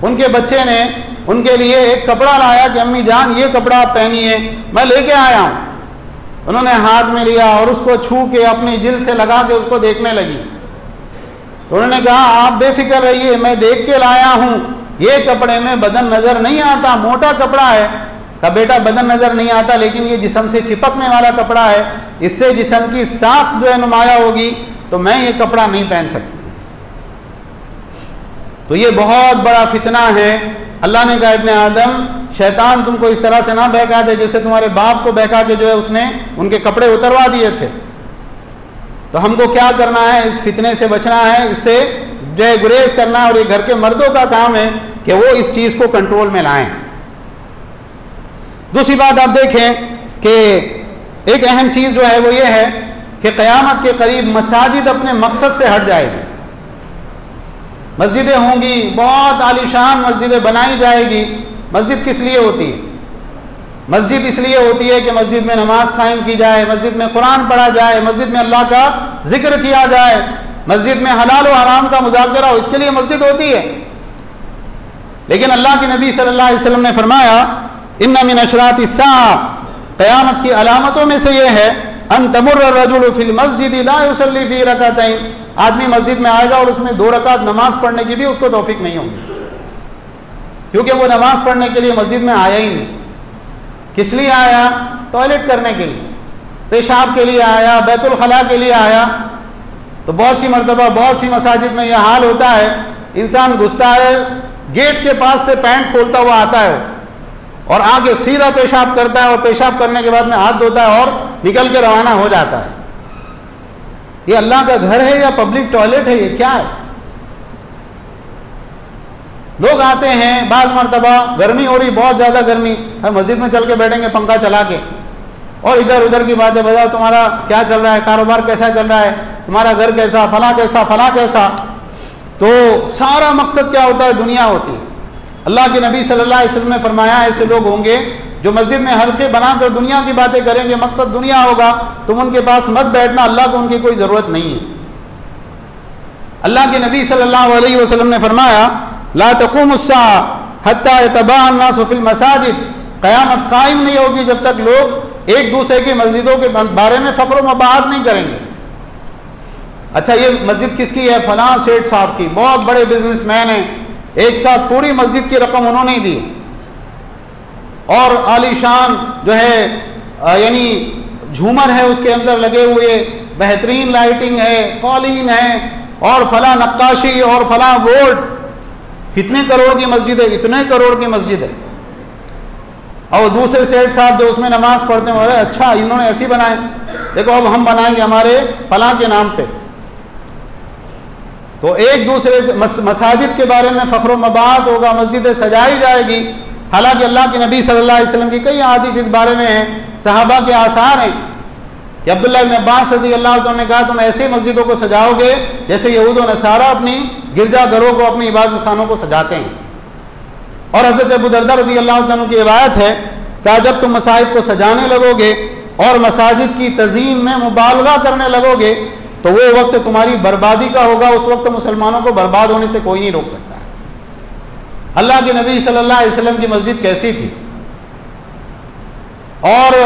उनके बच्चे ने उनके लिए एक कपड़ा लाया कि अम्मी जान ये कपड़ा आप पहनिए, मैं लेके आया हूँ। उन्होंने हाथ में लिया और उसको छू के अपनी जिल्द से लगा के उसको देखने लगी। तो उन्होंने कहा आप बेफिक्र रहिए, मैं देख के लाया हूँ, ये कपड़े में बदन नजर नहीं आता, मोटा कपड़ा है। कहा बेटा बदन नजर नहीं आता, लेकिन ये जिस्म से चिपकने वाला कपड़ा है, इससे जिस्म की साख जो है नुमाया होगी, तो मैं ये कपड़ा नहीं पहन सकती। तो ये बहुत बड़ा फितना है। अल्लाह ने कहा इब्ने आदम, शैतान तुमको इस तरह से ना बहका दे जैसे तुम्हारे बाप को बहका के जो है उसने उनके कपड़े उतरवा दिए थे। तो हमको क्या करना है? इस फितने से बचना है, इससे जो है गुरेज करना है, और ये घर के मर्दों का काम है कि वो इस चीज़ को कंट्रोल में लाएं। दूसरी बात आप देखें कि एक अहम चीज़ जो है वो ये है कि क़यामत के करीब मसाजिद अपने मकसद से हट जाएगी। मस्जिदें होंगी, बहुत आलीशान मस्जिदें बनाई जाएगी। मस्जिद किस लिए होती है? मस्जिद इसलिए होती है कि मस्जिद में नमाज कायम की जाए, मस्जिद में कुरान पढ़ा जाए, मस्जिद में अल्लाह का जिक्र किया जाए, मस्जिद में हलाल और हराम का मुज़ाकरा हो, इसके लिए मस्जिद होती है। लेकिन अल्लाह के नबी सल्लल्लाहु अलैहि वसल्लम ने फरमाया, इन्ना मिन अशराति अस्साअ, क़यामत की अलामतों में से यह है, अन तमुर्र रजुलु फिल मस्जिद ला युसल्ली फी रकअतैन, आदमी मस्जिद में आएगा और उसमें 2 रकात नमाज पढ़ने की भी उसको तौफीक नहीं होगी, क्योंकि वो नमाज पढ़ने के लिए मस्जिद में आया ही नहीं। किस लिए आया? टॉयलेट करने के लिए, पेशाब के लिए आया, बैतुल खला के लिए आया। तो बहुत सी मरतबा बहुत सी मसाजिद में यह हाल होता है, इंसान घुसता है, गेट के पास से पैंट खोलता हुआ आता है और आगे सीधा पेशाब करता है और पेशाब करने के बाद में हाथ धोता है और निकल के रवाना हो जाता है। ये अल्लाह का घर है या पब्लिक टॉयलेट है? ये क्या है? लोग आते हैं, बाज़ मरतबा गर्मी हो रही, बहुत ज़्यादा गर्मी, हम मस्जिद में चल के बैठेंगे पंखा चला के और इधर उधर की बातें, बताओ तुम्हारा क्या चल रहा है, कारोबार कैसा चल रहा है, तुम्हारा घर कैसा, फला कैसा, फला कैसा। तो सारा मकसद क्या होता है? दुनिया होती है। अल्लाह के नबी सल्लल्लाहु अलैहि वसल्लम ने फरमाया, ऐसे लोग होंगे जो मस्जिद में हल्के बनाकर दुनिया की बातें करेंगे, मकसद दुनिया होगा, तुम उनके पास मत बैठना, अल्लाह को उनकी कोई ज़रूरत नहीं है। अल्लाह के नबी सल्लल्लाहु अलैहि वसल्लम ने फरमाया, ला तक़ूमुस्साअ हत्ता यतबाअ अन्नासु फिल मसाजिद, क़यामत कायम नहीं होगी जब तक लोग एक दूसरे की मस्जिदों के बारे में फ़ख्र व मबाहत नहीं करेंगे। अच्छा, ये मस्जिद किसकी है? फलां सेठ साहब की, बहुत बड़े बिजनेसमैन हैं, एक साथ पूरी मस्जिद की रकम उन्होंने ही दी और आलीशान जो है यानी झूमर है, उसके अंदर लगे हुए बेहतरीन लाइटिंग है, कॉलिन है और फला नक्काशी और फला बोर्ड, कितने करोड़ की मस्जिद है, इतने करोड़ की मस्जिद है। और दूसरे सेठ साहब जो उसमें नमाज पढ़ते हैं, अरे अच्छा इन्होंने ऐसी बनाए, देखो अब हम बनाएंगे हमारे फलां के नाम पे। तो एक दूसरे से मसाजिद के बारे में फ़ख्र मबाहत होगा, मस्जिदें सजाई जाएगी। हालांकि अल्लाह के नबी सल्लल्लाहु अलैहि वसल्लम की कई हदीस इस बारे में हैं, सहाबा के आसार हैं कि अब्दुल्लाह इब्न अब्बास रज़ियल्लाहु अन्हु ने कहा, तुम ऐसे मस्जिदों को सजाओगे जैसे यहूद और नसारा अपनी गिरजाघरों को, अपनी इबादत खानों को सजाते हैं। और हज़रत अबू दरदा रज़ियल्लाहु अन्हु की रिवायत है, कहा जब तुम मसाजिद को सजाने लगोगे और मसाजिद की तज़ीम में मुबालगा करने लगोगे तो वो वक्त तुम्हारी बर्बादी का होगा, उस वक्त मुसलमानों को बर्बाद होने से कोई नहीं रोक सकता है। अल्लाह के नबी सल्लल्लाहु अलैहि वसल्लम की मस्जिद कैसी थी और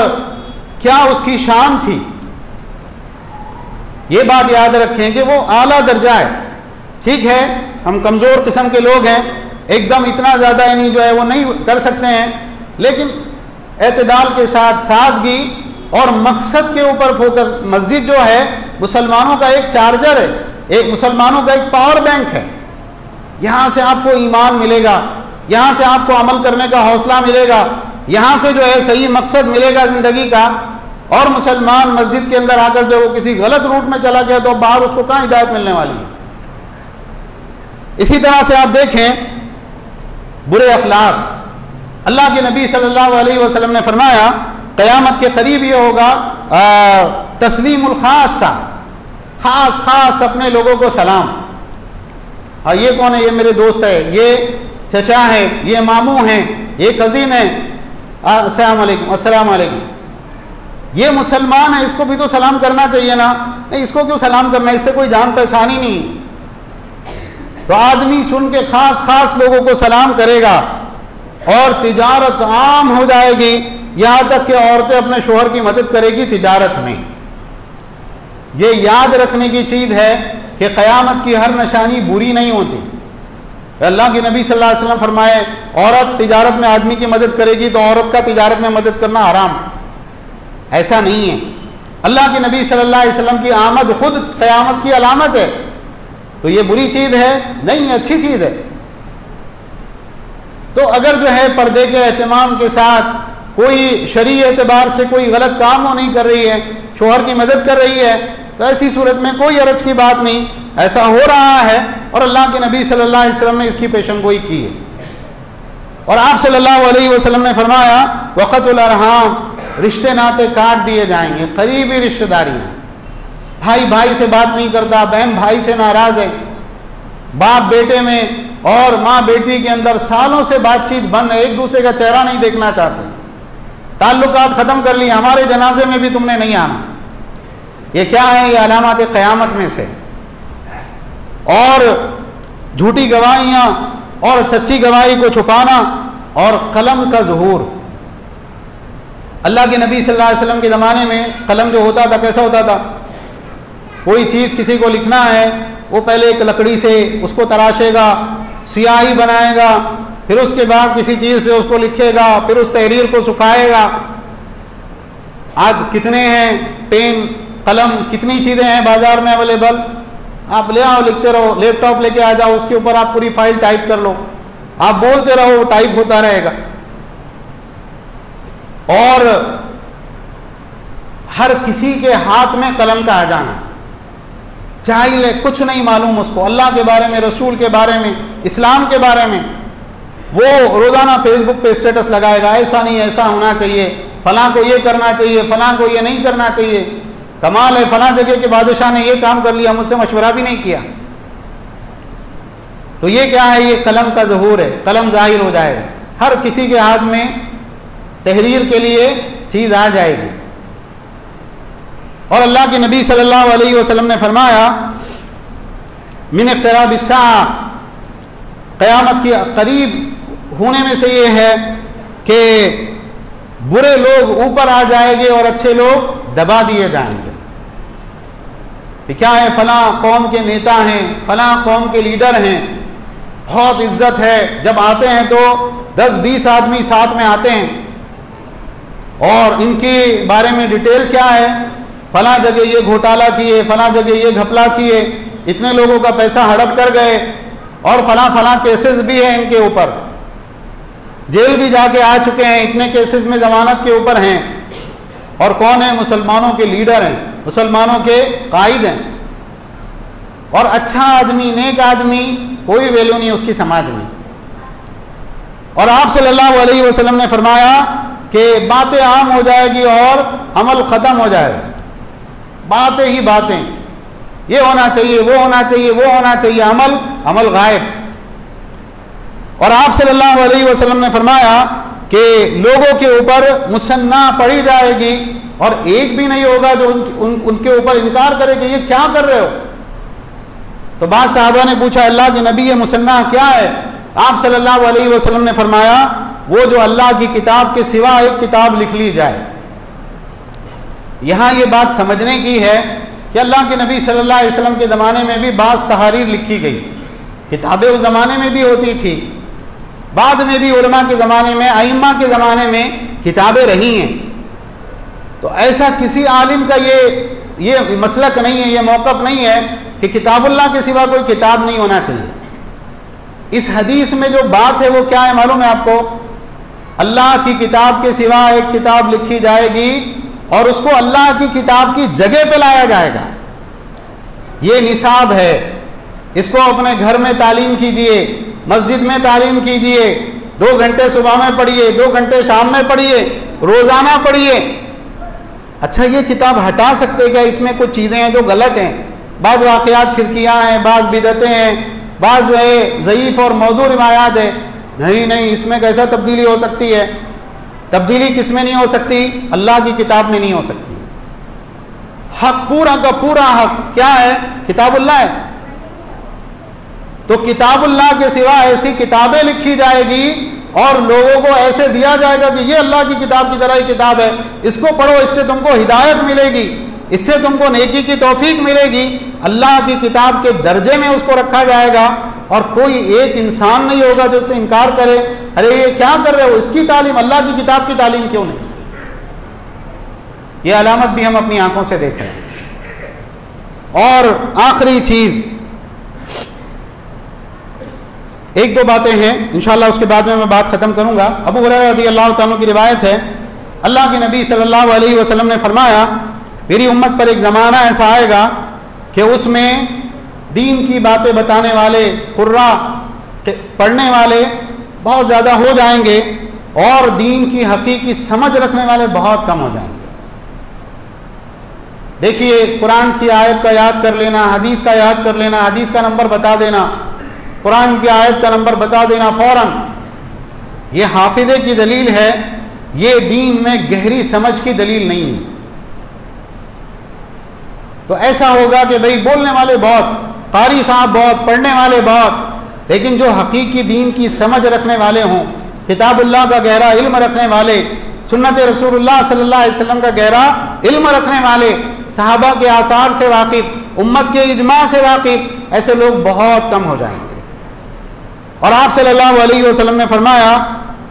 क्या उसकी शान थी, ये बात याद रखें कि वो आला दर्जा है। ठीक है, हम कमज़ोर किस्म के लोग हैं, एकदम इतना ज़्यादा यानी जो है वो नहीं कर सकते हैं, लेकिन एतदाल के साथ सादगी और मकसद के ऊपर फोकस। मस्जिद जो है मुसलमानों का एक चार्जर है, एक मुसलमानों का एक पावर बैंक है। यहाँ से आपको ईमान मिलेगा, यहाँ से आपको अमल करने का हौसला मिलेगा, यहाँ से जो है सही मकसद मिलेगा ज़िंदगी का। और मुसलमान मस्जिद के अंदर आकर जो वो किसी गलत रूट में चला गया तो बाहर उसको कहाँ हिदायत मिलने वाली है। इसी तरह से आप देखें बुरे अखलाक, अल्लाह के नबी सल्लल्लाहु अलैहि वसल्लम ने फरमाया, क़यामत के करीब ये होगा तस्लीमुल खासा, खास खास अपने लोगों को सलाम। ये कौन है? ये मेरे दोस्त है, ये चचा है, ये मामू हैं, ये कज़िन है, अस्सलाम वालेकुम, अस्सलाम वालेकुम। ये मुसलमान है, इसको भी तो सलाम करना चाहिए ना, नहीं इसको क्यों सलाम करना, इससे कोई जान पहचान ही नहीं। तो आदमी चुन के खास खास लोगों को सलाम करेगा और तिजारत आम हो जाएगी, यहाँ तक कि औरतें अपने शोहर की मदद करेगी तिजारत में। ये याद रखने की चीज़ है कि क़यामत की हर निशानी बुरी नहीं होती। अल्लाह के नबी सल्लल्लाहु अलैहि वसल्लम फरमाए, औरत तिजारत में आदमी की मदद करेगी तो औरत का तिजारत में मदद करना हराम, ऐसा नहीं है। अल्लाह के नबी सल्लल्लाहु अलैहि वसल्लम की आमद खुद क़यामत की अलामत है। तो ये बुरी चीज़ है? नहीं, अच्छी चीज़ है। तो अगर जो है पर्दे के एहतमाम के साथ कोई शरीय एतबार से कोई गलत काम वो नहीं कर रही है, शोहर की मदद कर रही है, तो ऐसी सूरत में कोई हरज की बात नहीं, ऐसा हो रहा है और अल्लाह के नबी सल्लल्लाहु अलैहि वसल्लम ने इसकी पेशनगोई की है। और आप सल्लल्लाहु अलैहि वसल्लम ने फरमाया, वक़तुल अरहाम, रिश्ते नाते काट दिए जाएंगे, करीबी रिश्तेदारियाँ, भाई भाई से बात नहीं करता, बहन भाई से नाराज़ है, बाप बेटे में और माँ बेटी के अंदर सालों से बातचीत बंद है, एक दूसरे का चेहरा नहीं देखना चाहते, ताल्लुकात ख़त्म कर लिए, हमारे जनाजे में भी तुमने नहीं आना। ये क्या है? ये अलामत क़यामत में से। और झूठी गवाहियाँ और सच्ची गवाही को छुपाना और कलम का ज़ुहूर। अल्लाह के नबी सल्लल्लाहु अलैहि वसल्लम के ज़माने में कलम जो होता था कैसा होता था? कोई चीज़ किसी को लिखना है, वो पहले एक लकड़ी से उसको तराशेगा, स्याही बनाएगा, फिर उसके बाद किसी चीज़ से उसको लिखेगा, फिर उस तहरीर को सुखाएगा। आज कितने हैं पेन, कलम, कितनी चीज़ें हैं बाज़ार में अवेलेबल, आप ले आओ, लिखते रहो। लैपटॉप लेके आ जाओ, उसके ऊपर आप पूरी फाइल टाइप कर लो, आप बोलते रहो, वो टाइप होता रहेगा। और हर किसी के हाथ में कलम का आ जाना, जाहिल है, कुछ नहीं मालूम उसको अल्लाह के बारे में, रसूल के बारे में, इस्लाम के बारे में। वो रोज़ाना फेसबुक पे स्टेटस लगाएगा, ऐसा नहीं ऐसा होना चाहिए, फलां को ये करना चाहिए, फलां को ये नहीं करना चाहिए, कमाल है फलां जगह के बादशाह ने ये काम कर लिया, मुझसे मशवरा भी नहीं किया। तो ये क्या है? ये कलम का ज़हूर है, कलम ज़ाहिर हो जाएगा, हर किसी के हाथ में तहरीर के लिए चीज़ आ जाएगी। और अल्लाह के नबी सल्लल्लाहु अलैहि वसल्लम ने फरमाया, मिन इक़्तिराब अस्साअ, क़यामत की करीब होने में से ये है कि बुरे लोग ऊपर आ जाएंगे और अच्छे लोग दबा दिए जाएंगे। क्या है? फलां कौम के नेता हैं, फलां कौम के लीडर हैं, बहुत इज्जत है, जब आते हैं तो 10-20 आदमी साथ में आते हैं और इनके बारे में डिटेल क्या है, फलां जगह ये घोटाला किए, फलां जगह ये घपला किए, इतने लोगों का पैसा हड़प कर गए, और फलां फलां केसेस भी हैं इनके ऊपर, जेल भी जाके आ चुके हैं, इतने केसेस में जमानत के ऊपर हैं। और कौन है? मुसलमानों के लीडर हैं, मुसलमानों के कायद हैं। और अच्छा आदमी, नेक आदमी, कोई वैल्यू नहीं उसकी समाज में। और आप सल्लल्लाहु अलैहि वसल्लम ने फरमाया कि बातें आम हो जाएगी और अमल ख़त्म हो जाएगा। बातें ही बातें, ये होना चाहिए, वो होना चाहिए, वो होना चाहिए, अमल अमल गायब। और आप सल्लल्लाहु अलैहि वसल्लम ने फरमाया कि लोगों के ऊपर मुसन्ना पड़ी जाएगी और एक भी नहीं होगा जो उनके ऊपर इनकार करे कि ये क्या कर रहे हो। तो बाद साहबा ने पूछा, अल्लाह के नबी ये मुसन्ना क्या है? आप सल्लल्लाहु अलैहि वसल्लम ने फरमाया, वो जो अल्लाह की किताब के सिवा एक किताब लिख ली जाए। यहाँ ये बात समझने की है कि अल्लाह के नबी सल्लल्लाहु अलैहि वसल्लम के ज़माने में भी बाज़ तहारीर लिखी गई, किताबें उस ज़माने में भी होती थी, बाद में भी उलमा के ज़माने में, अइम्मा के ज़माने में किताबें रही हैं। तो ऐसा किसी आलिम का ये मसलक नहीं है, ये मौक़िफ़ नहीं है कि किताबुल्लाह के सिवा कोई किताब नहीं होना चाहिए। इस हदीस में जो बात है वो क्या है मालूम है आपको? अल्लाह की किताब के सिवा एक किताब लिखी जाएगी और उसको अल्लाह की किताब की जगह पे लाया जाएगा। ये निसाब है, इसको अपने घर में तालीम कीजिए, मस्जिद में तालीम कीजिए, 2 घंटे सुबह में पढ़िए, 2 घंटे शाम में पढ़िए, रोज़ाना पढ़िए। अच्छा, ये किताब हटा सकते क्या? इसमें कुछ चीज़ें हैं जो गलत हैं, बाज़ वाक़यात शिरकियाँ हैं, बाज़ बिदतें हैं, बाज़ जो है ज़ईफ़ और मौदू रिवायात है। नहीं, इसमें कैसा तब्दीली हो सकती है? तब्दीली किस में नहीं हो सकती? अल्लाह की किताब में नहीं हो सकती। हक पूरा का पूरा हक क्या है? किताबुल्लाह है। तो किताबुल्लाह के सिवा ऐसी किताबें लिखी जाएगी और लोगों को ऐसे दिया जाएगा कि ये अल्लाह की किताब की तरह ही किताब है, इसको पढ़ो, इससे तुमको हिदायत मिलेगी, इससे तुमको नेकी की तौफीक मिलेगी। अल्लाह की किताब के दर्जे में उसको रखा जाएगा और कोई एक इंसान नहीं होगा जो उससे इनकार करे, अरे ये क्या कर रहे हो, इसकी तालीम, अल्लाह की किताब की तालीम क्यों नहीं? ये अलामत भी हम अपनी आंखों से देख रहे हैं। और आखिरी चीज़, 1-2 बातें हैं, इंशाअल्लाह उसके बाद में मैं बात ख़त्म करूँगा। अबू हुरैरा रज़ियल्लाहु ताला की रिवायत है, अल्लाह के नबी सल्लल्लाहु अलैहि वसल्लम ने फरमाया, मेरी उम्मत पर एक ज़माना ऐसा आएगा कि उसमें दीन की बातें बताने वाले, कुर्रा पढ़ने वाले बहुत ज़्यादा हो जाएंगे और दीन की हकीकी समझ रखने वाले बहुत कम हो जाएंगे। देखिए, कुरान की आयत का याद कर लेना, हदीस का याद कर लेना, हदीस का नंबर बता देना, कुरान की आयत का नंबर बता देना फौरन। ये हाफिजे की दलील है, ये दीन में गहरी समझ की दलील नहीं है। तो ऐसा होगा कि भाई बोलने वाले बहुत, कारी साहब बहुत, पढ़ने वाले बहुत, लेकिन जो हकीकी दीन की समझ रखने वाले हों, किताबुल्लाह का गहरा इल्म रखने वाले, सुन्नत रसूलुल्लाह सल्लल्लाहु अलैहि वसल्लम का गहरा इल्म रखने वाले, सहाबा के आसार से वाकिफ, उम्मत के इजमा से वाकिफ, ऐसे लोग बहुत कम हो जाएंगे। और आप सल्लल्लाहु अलैहि वसल्लम ने फरमाया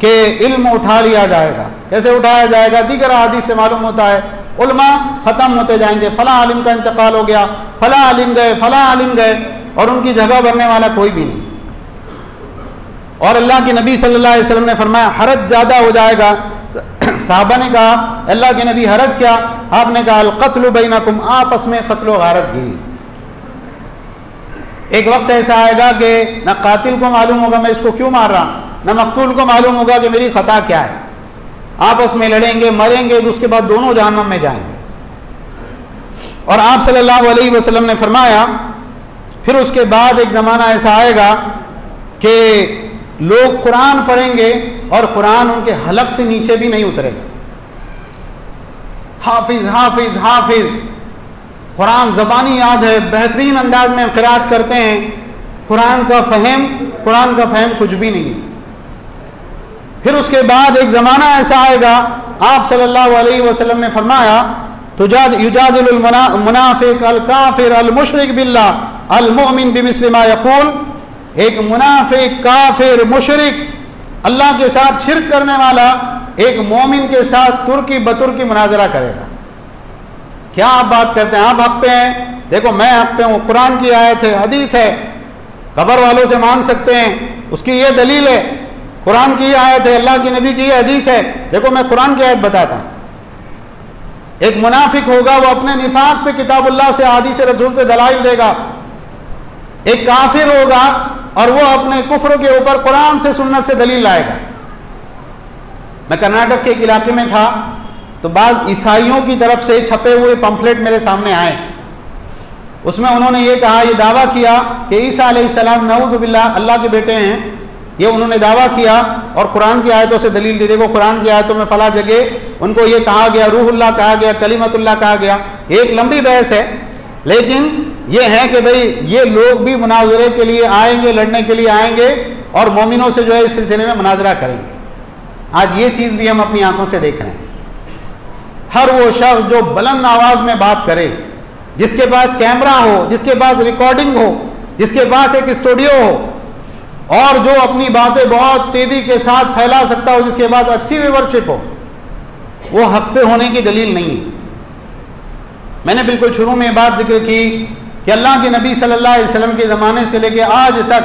कि इल्म उठा लिया जाएगा। कैसे उठाया जाएगा? दीगर हदीस से मालूम होता है, उलमा ख़त्म होते जाएंगे, फ़ला आलिम का इंतकाल हो गया, फ़ला आलिम गए, फ़ला आलिम गए, और उनकी जगह भरने वाला कोई भी नहीं। और अल्लाह के नबी सल्लल्लाहु अलैहि वसल्लम ने फरमाया हरज ज़्यादा हो जाएगा। साहबा ने कहा अल्लाह के नबी हरज क्या? आपने कहा अल क़त्लु बैनकुम, आपस में क़त्ल व गारत गिरी। एक वक्त ऐसा आएगा कि न कातिल को मालूम होगा मैं इसको क्यों मार रहा, न मकतूल को मालूम होगा कि मेरी खता क्या है। आपस में लड़ेंगे, मरेंगे, तो उसके बाद दोनों जहन्नम में जाएंगे। और आप सल्लल्लाहु अलैहि वसल्लम ने फरमाया फिर उसके बाद एक ज़माना ऐसा आएगा कि लोग कुरान पढ़ेंगे और कुरान उनके हलक से नीचे भी नहीं उतरेगा। हाफिज हाफिज हाफिज, कुरान ज़बानी याद है, बेहतरीन अंदाज में क़िराअत करते हैं, कुरान का फ़हम कुछ भी नहीं है। फिर उसके बाद एक ज़माना ऐसा आएगा, आप सल्लल्लाहु अलैहि वसल्लम ने फरमाया युजादिलुल मुनाफिक अल काफिर अल मुशरिक बिल्लाह अल मुमिन बिमिस्लि मा यक़ूल। एक मुनाफिक, काफिर, मुशरिक, अल्लाह के साथ शिर्क करने वाला एक मोमिन के साथ तुर्की बतुर्की मुनाजरा करेगा। क्या आप बात करते हैं? आप हक पे हैं? देखो मैं हक पे हूँ, कुरान की आयत है, हदीस है, कब्र वालों से मांग सकते हैं, उसकी ये दलील है, कुरान की आयत है, अल्लाह की नबी की ये हदीस है, देखो मैं कुरान की आयत बताता हूँ। एक मुनाफिक होगा वो अपने निफाक पे किताबुल्लाह से, हदीस रसूल से दलाइल देगा। एक काफिर होगा और वो अपने कुफ्र के ऊपर कुरान से, सुन्नत से दलील लाएगा। मैं कर्नाटक के एक इलाके में था तो बाद ईसाइयों की तरफ से छपे हुए पंफलेट मेरे सामने आए। उसमें उन्होंने ये कहा, ये दावा किया कि ईसा अलैहिस्सलाम नऊज़ु बिल्लाह अल्लाह के बेटे हैं, ये उन्होंने दावा किया और कुरान की आयतों से दलील दी। देखो कुरान की आयतों में फला जगह उनको ये कहा गया, रूहुल्लाह कहा गया, कलीमतुल्लाह कहा गया। एक लंबी बहस है, लेकिन ये है कि भाई ये लोग भी मुनाजरे के लिए आएंगे, लड़ने के लिए आएंगे और मोमिनों से जो है इस सिलसिले में मुनाजरा करेंगे। आज ये चीज़ भी हम अपनी आंखों से देख रहे हैं। हर वो शख्स जो बुलंद आवाज़ में बात करे, जिसके पास कैमरा हो, जिसके पास रिकॉर्डिंग हो, जिसके पास एक स्टूडियो हो, और जो अपनी बातें बहुत तेजी के साथ फैला सकता हो, जिसके पास अच्छी व्यूवरशिप हो, वो हक पे होने की दलील नहीं है। मैंने बिल्कुल शुरू में बात जिक्र की कि अल्लाह के नबी सल्लल्लाहु अलैहि वसल्लम के ज़माने से लेकर आज तक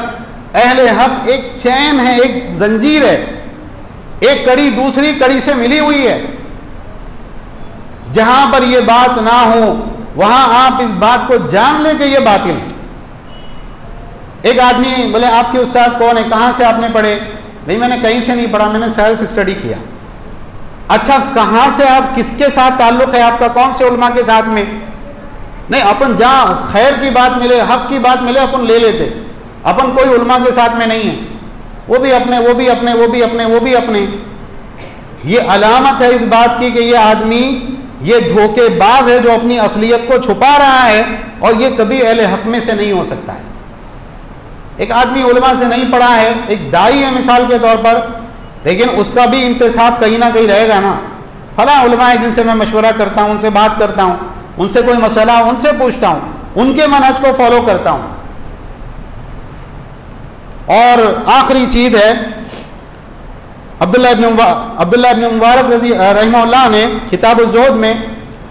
अहले हक एक चैन है, एक जंजीर है, एक कड़ी दूसरी कड़ी से मिली हुई है। जहां पर यह बात ना हो वहां आप इस बात को जान लें कि यह बातिल है। एक आदमी बोले आपके उस्ताद कौन है, कहां से आपने पढ़े? नहीं मैंने कहीं से नहीं पढ़ा, मैंने सेल्फ स्टडी किया। अच्छा कहां से आप, किसके साथ ताल्लुक है आपका, कौन से उलमा के साथ में? नहीं, अपन जहां खैर की बात मिले, हक की बात मिले, अपन ले लेते। अपन कोई उलमा के साथ में नहीं है, वो भी अपने, वो भी अपने, वो भी अपने, वो भी अपने। ये अलामत है इस बात की कि ये आदमी ये धोखेबाज है जो अपनी असलियत को छुपा रहा है, और ये कभी अहले हक में से नहीं हो सकता है। एक आदमी उलमा से नहीं पढ़ा है, एक दाई है मिसाल के तौर पर, लेकिन उसका भी इंतसाब कहीं ना कहीं रहेगा ना। फला उलमा है जिनसे मैं मशवरा करता हूँ, उनसे बात करता हूँ, उनसे कोई मसला उनसे पूछता हूँ, उनके मनहज को फॉलो करता हूँ। और आखिरी चीज़ है, अब्दुल्लाह इब्न मुबारक रहमहुल्लाह ने किताब-उज़-ज़ुहद में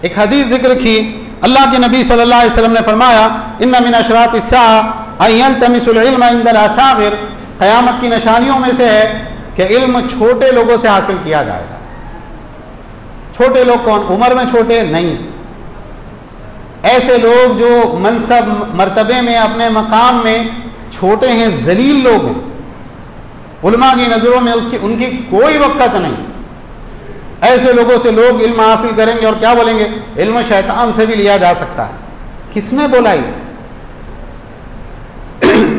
एक हदीस जिक्र की। अल्लाह के नबी सल्लल्लाहु अलैहि वसल्लम ने फरमाया इन्ना मिन अशरातिस्साअ अन यल्तमिसुल इल्म इंदल असागिर, क़यामत की निशानियों में से है कि इल्म छोटे लोगों से हासिल किया जाएगा। छोटे लोग कौन? उम्र में छोटे नहीं, ऐसे लोग जो मनसब मर्तबे में, अपने मकाम में छोटे हैं, जलील लोग हैं। उलमा की नज़रों में उनकी कोई वक़्त नहीं। ऐसे लोगों से लोग इल्म हासिल करेंगे और क्या बोलेंगे, इल्म शैतान से भी लिया जा सकता है। किसने बोला ये?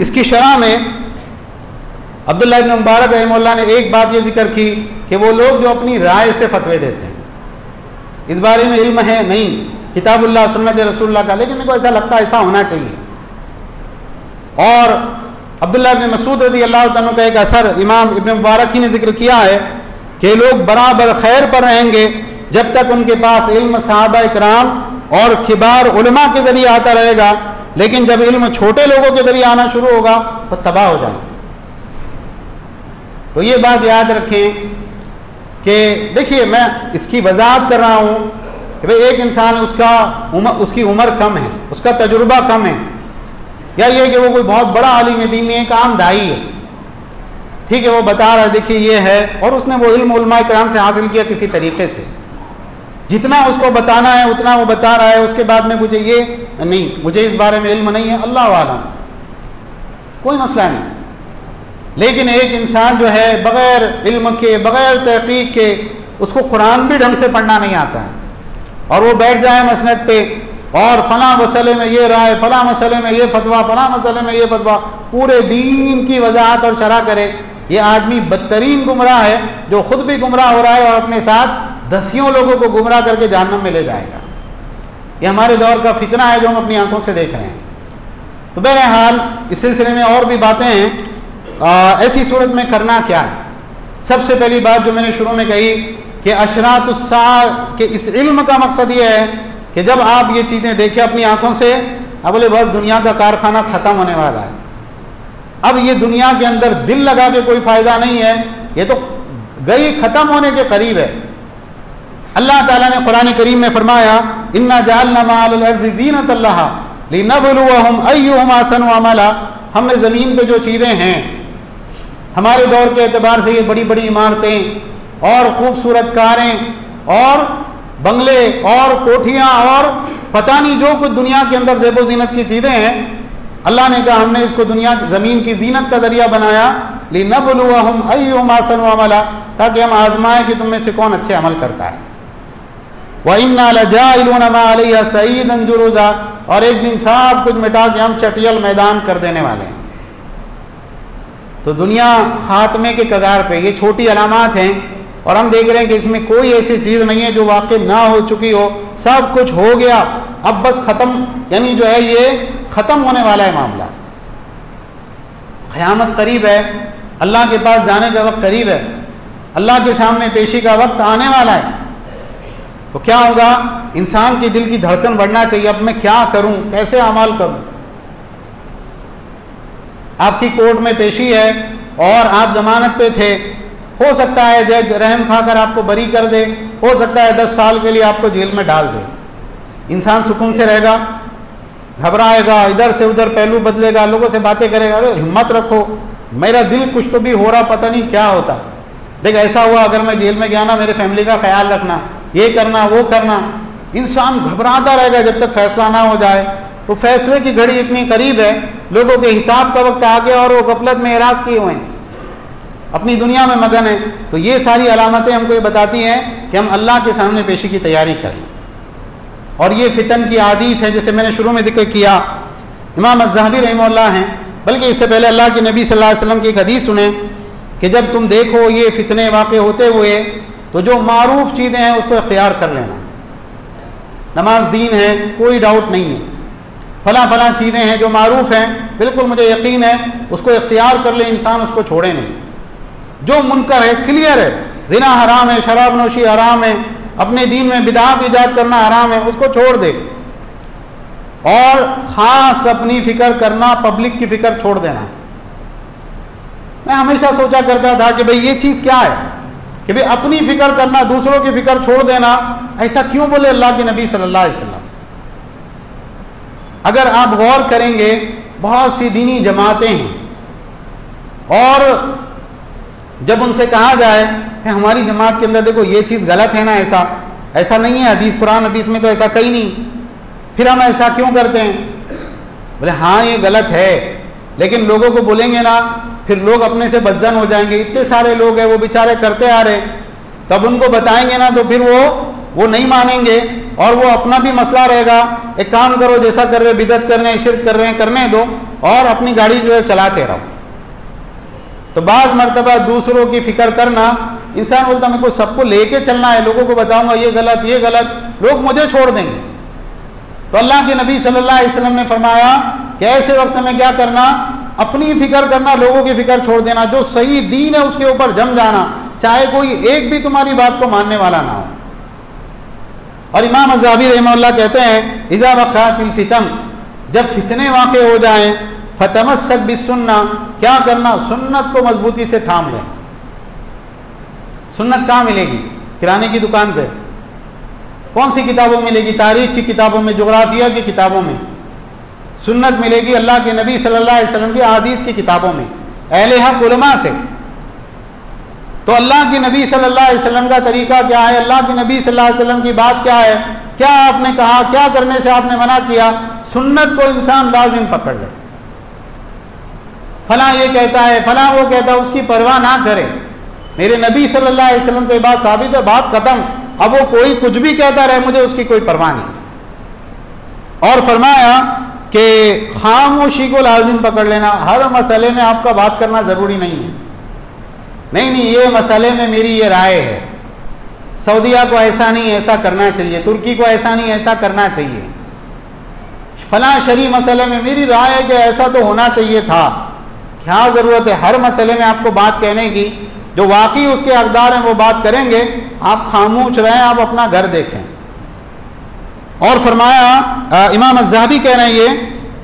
इसकी शरह में अब्दुल्लाह इब्न मुबारक रहमतुल्लाह ने एक बात ये जिक्र की कि वो लोग जो अपनी राय से फतवे देते हैं, इस बारे में इल्म है नहीं किताबुल्लाह सुन्नत रसूलुल्लाह का, लेकिन मेरे को ऐसा लगता है ऐसा होना चाहिए। और अब्दुल्लाह इब्न मसूद रज़ी अल्लाह तआला का एक असर इमाम इब्न मुबारक ही ने जिक्र किया है कि लोग बराबर खैर पर रहेंगे जब तक उनके पास इल्म सहाबा इकराम और किबार उलमा के ज़रिए आता रहेगा, लेकिन जब इल्म छोटे लोगों के ज़रिए आना शुरू होगा तो तबाह हो जाएंगे। तो ये बात याद रखें कि देखिए मैं इसकी वजाहत कर रहा हूँ कि भाई एक इंसान उसकी उम्र कम है, उसका तजुर्बा कम है, या ये कि वो कोई बहुत बड़ा आलिम दीन नहीं है, एक आम दाई है, ठीक है, वो बता रहा है देखिए ये है, और उसने वो इल्म उलमा इकराम से हासिल किया किसी तरीके से, जितना उसको बताना है उतना वो बता रहा है, उसके बाद में मुझे ये नहीं, मुझे इस बारे में इल्म नहीं है, अल्लाह आलम, कोई मसला नहीं। लेकिन एक इंसान जो है बग़ैर इल्म के, बग़ैर तहक़ीक़ के, उसको कुरान भी ढंग से पढ़ना नहीं आता है, और वो बैठ जाए मसनद पे और फलां मसले में ये राय, फलां मसले में ये फतवा, फलां मसले में ये फतवा, पूरे दीन की वजाहत और शरह करे, ये आदमी बदतरीन गुमराह है जो खुद भी गुमराह हो रहा है और अपने साथ दसियों लोगों को गुमराह करके जहन्नम में ले जाएगा। ये हमारे दौर का फितना है जो हम अपनी आंखों से देख रहे हैं। तो बहरहाल इस सिलसिले में और भी बातें हैं। ऐसी सूरत में करना क्या है? सबसे पहली बात जो मैंने शुरू में कही कि अशरातुस्साअ के इस इल्म का मकसद ये है कि जब आप ये चीज़ें देखें अपनी आंखों से, अब बोले बस दुनिया का कारखाना ख़त्म होने वाला है, अब ये दुनिया के अंदर दिल लगा के कोई फ़ायदा नहीं है, ये तो गई ख़त्म होने के करीब है। अल्लाह ताला ने कुरान करीम में फरमाया इन्ना जअलना मअल अर्ज़ि ज़ीनतल लहा लिनब्लुवहुम अय्युहुम अहसनु अमला, हमने ज़मीन पे जो चीज़ें हैं हमारे दौर के एतबार से, ये बड़ी बड़ी इमारतें और खूबसूरत कारें और बंगले और कोठियाँ और पता नहीं जो कुछ दुनिया के अंदर ज़ेबो ज़ीनत की चीज़ें हैं, अल्लाह ने कहा हमने इसको दुनिया ज़मीन की ज़ीनत का ज़रिया बनाया लिनब्लुवहुम अय्युहुम अहसनु अमला, ताकि हम आजमाएं कि तुम में से कौन अच्छे अमल करता है। व इन्ना लजाइलूना मा अलैहा सईदन जुरूजा, और एक दिन सब कुछ मिटा के हम चटियल मैदान कर देने वाले हैं। तो दुनिया खात्मे के कगार पे, ये छोटी अलामात हैं और हम देख रहे हैं कि इसमें कोई ऐसी चीज़ नहीं है जो वाकई ना हो चुकी हो, सब कुछ हो गया, अब बस ख़त्म, यानी जो है ये ख़त्म होने वाला है मामला। क़यामत करीब है, अल्लाह के पास जाने का वक्त करीब है, अल्लाह के सामने पेशी का वक्त आने वाला है। तो क्या होगा? इंसान के दिल की धड़कन बढ़ना चाहिए, अब मैं क्या करूं, कैसे अमल करूं। आपकी कोर्ट में पेशी है और आप जमानत पे थे, हो सकता है जज रहम खाकर आपको बरी कर दे, हो सकता है 10 साल के लिए आपको जेल में डाल दे। इंसान सुकून से रहेगा? घबराएगा, इधर से उधर पहलू बदलेगा, लोगों से बातें करेगा, अरे हिम्मत रखो, मेरा दिल कुछ तो भी हो रहा, पता नहीं क्या होता, देख ऐसा हुआ, अगर मैं जेल में गया ना मेरे फैमिली का ख्याल रखना, ये करना वो करना। इंसान घबराता रहेगा जब तक फैसला ना हो जाए। तो फैसले की घड़ी इतनी करीब है, लोगों के हिसाब का वक्त आ गया और वो गफलत में एराज किए हुए हैं, अपनी दुनिया में मगन है। तो ये सारी अलामतें हमको ये बताती हैं कि हम अल्लाह के सामने पेशी की तैयारी करें। और ये फितन की आदीस है, जैसे मैंने शुरू में जिक्र किया, इमाम अज़्ज़हबी रहमतुल्लाह हैं, बल्कि इससे पहले अल्लाह के नबी सल्लल्लाहु अलैहि वसल्लम की एक हदीस सुने कि जब तुम देखो ये फितने वाक़े होते हुए तो जो मारूफ चीज़ें हैं उसको इख्तियार कर लेना। नमाज दीन है, कोई डाउट नहीं है, फला फला चीज़ें हैं जो मारूफ हैं, बिल्कुल मुझे यकीन है, उसको इख्तियार कर ले इंसान, उसको छोड़े नहीं। जो मुनकर है क्लियर है, ज़िना हराम है, शराब नोशी हराम है, अपने दीन में बिदात ईजाद करना हराम है, उसको छोड़ दे। और ख़ास अपनी फ़िक्र करना, पब्लिक की फ़िक्र छोड़ देना। मैं हमेशा सोचा करता था कि भाई ये चीज़ क्या है कि भाई अपनी फ़िक्र करना, दूसरों की फ़िक्र छोड़ देना, ऐसा क्यों बोले अल्लाह के नबी सल्लल्लाहु अलैहि वसल्लम? अगर आप गौर करेंगे, बहुत सी दीनी जमातें हैं और जब उनसे कहा जाए कि हमारी जमात के अंदर देखो ये चीज़ गलत है ना, ऐसा नहीं है, हदीस कुरान हदीस में तो ऐसा कहीं नहीं, फिर हम ऐसा क्यों करते हैं? बोले हाँ ये गलत है, लेकिन लोगों को बोलेंगे ना, फिर लोग अपने से बदजन हो जाएंगे। इतने सारे लोग हैं वो बेचारे करते आ रहे, तब उनको बताएंगे ना तो फिर वो नहीं मानेंगे और वो अपना भी मसला रहेगा। एक काम करो, जैसा कर रहे, बिदत कर रहे हैं, शिर्क कर रहे हैं, करने दो और अपनी गाड़ी जो है चलाते रहो। तो बाज़ मरतबा दूसरों की फ़िक्र करना, इंसान बोलता मेरे को सबको लेके चलना है, लोगों को बताऊंगा ये गलत, लोग मुझे छोड़ देंगे। तो अल्लाह के नबी सल्लल्लाहु अलैहि वसल्लम ने फरमाया कि ऐसे वक्त में क्या करना, अपनी फ़िक्र करना, लोगों की फ़िक्र छोड़ देना, जो सही दीन है उसके ऊपर जम जाना, चाहे कोई एक भी तुम्हारी बात को मानने वाला ना हो। और इमाम अज़्ज़ाबी रहमहुल्लाह कहते हैं इज़ा वक़अतिल फितन, जब फितने वाक़े हो जाएं, फतमस्सक बिस्सुन्ना, क्या करना, सुन्नत को मजबूती से थाम लेना। सुन्नत कहाँ मिलेगी? किराने की दुकान पे? कौन सी किताबों में मिलेगी? तारीख की किताबों में, जोग्राफिया की किताबों में। सुन्नत मिलेगी अल्लाह के नबी सल्लल्लाहु अलैहि वसल्लम की अहादीस की किताबों में, अहले हक उलमा से। तो अल्लाह के नबी सल्लल्लाहु अलैहि वसल्लम का तरीका क्या है, अल्लाह के नबी सल्लल्लाहु अलैहि वसल्लम की बात क्या है, क्या आपने कहा, क्या करने से आपने मना किया, सुन्नत को इंसान लाजिम पकड़ ले। फला ये कहता है, फला वो कहता है, उसकी परवाह ना करे। मेरे नबी सल्लल्लाहु अलैहि वसल्लम से बात साबित है, बात खत्म। अब वो कोई कुछ भी कहता रहे, मुझे उसकी कोई परवाह नहीं। और फरमाया कि खामोशी को लाजिम पकड़ लेना, हर मसले में आपका बात करना ज़रूरी नहीं है। नहीं, ये मसले में मेरी ये राय है, सऊदीया को ऐसा नहीं ऐसा करना चाहिए, तुर्की को ऐसा नहीं ऐसा करना चाहिए, फला शरी मसले में मेरी राय है कि ऐसा तो होना चाहिए था। क्या ज़रूरत है हर मसले में आपको बात कहने की? जो वाकई उसके हकदार हैं वो बात करेंगे, आप खामोश रहें, आप अपना घर देखें। और फरमाया इमाम अज़्ज़ाबी कह रहे हैं ये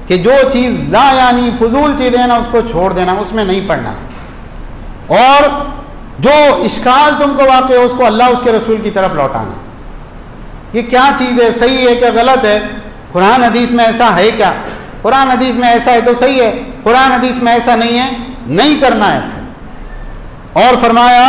कि जो चीज़ ला यानी फजूल चीज़ें ना, उसको छोड़ देना, उसमें नहीं पढ़ना। और जो इश्काल तुमको वाक़ है उसको अल्लाह उसके रसूल की तरफ लौटाना। ये क्या चीज़ है, सही है क्या गलत है, कुरान हदीस में ऐसा है क्या, कुरान हदीस में ऐसा है तो सही है, कुरान हदीस में ऐसा नहीं है, नहीं करना है। और फरमाया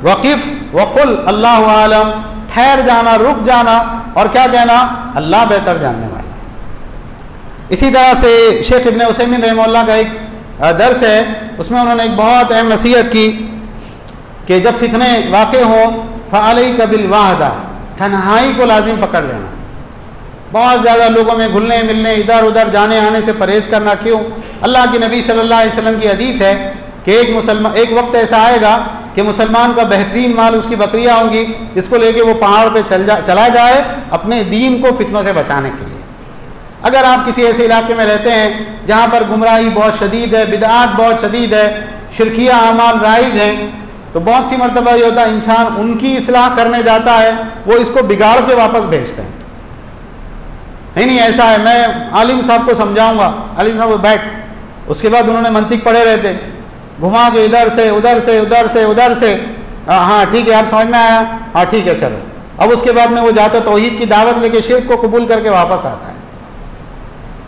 वक़िफ़ वक़ुल अल्लाहु आलम, ठहर जाना, रुक जाना, और क्या कहना, अल्लाह बेहतर जानने वाला है। इसी तरह से शेख इब्न उसैमीन रहमहुल्लाह का एक दर्स है, उसमें उन्होंने एक बहुत अहम नसीहत की कि जब फितने वाक़े हों फ़अलैका बिल वाहदा, तन्हाई को लाजिम पकड़ लेना। बहुत ज़्यादा लोगों में घुलने मिलने, इधर उधर जाने आने से परहेज़ करना। क्यों? अल्लाह के नबी सल्लल्लाहु अलैहि वसल्लम की हदीस है कि एक वक्त ऐसा आएगा कि मुसलमान का बेहतरीन माल उसकी बकरियाँ होंगी, जिसको लेके वो पहाड़ पे चला जाए अपने दीन को फितनों से बचाने के लिए। अगर आप किसी ऐसे इलाके में रहते हैं जहाँ पर गुमराही बहुत शदीद है, बिदआत बहुत शदीद है, शिरकिया अमाल राइज हैं, तो बहुत सी मरतबा ये होता है इंसान उनकी इस्लाह करने जाता है, वो इसको बिगाड़ के वापस भेजते हैं। नहीं ऐसा है, मैं आलिम साहब को समझाऊंगा, आलिम साहब बैठ, उसके बाद उन्होंने मंतिक पढ़े रहते, घुमा के इधर से उधर से उधर से उधर से, हाँ ठीक है आप समझ में आया, हाँ ठीक है चलो। अब उसके बाद में वो जाता तौहीद की दावत लेके शिर्क को कबूल करके वापस आता है।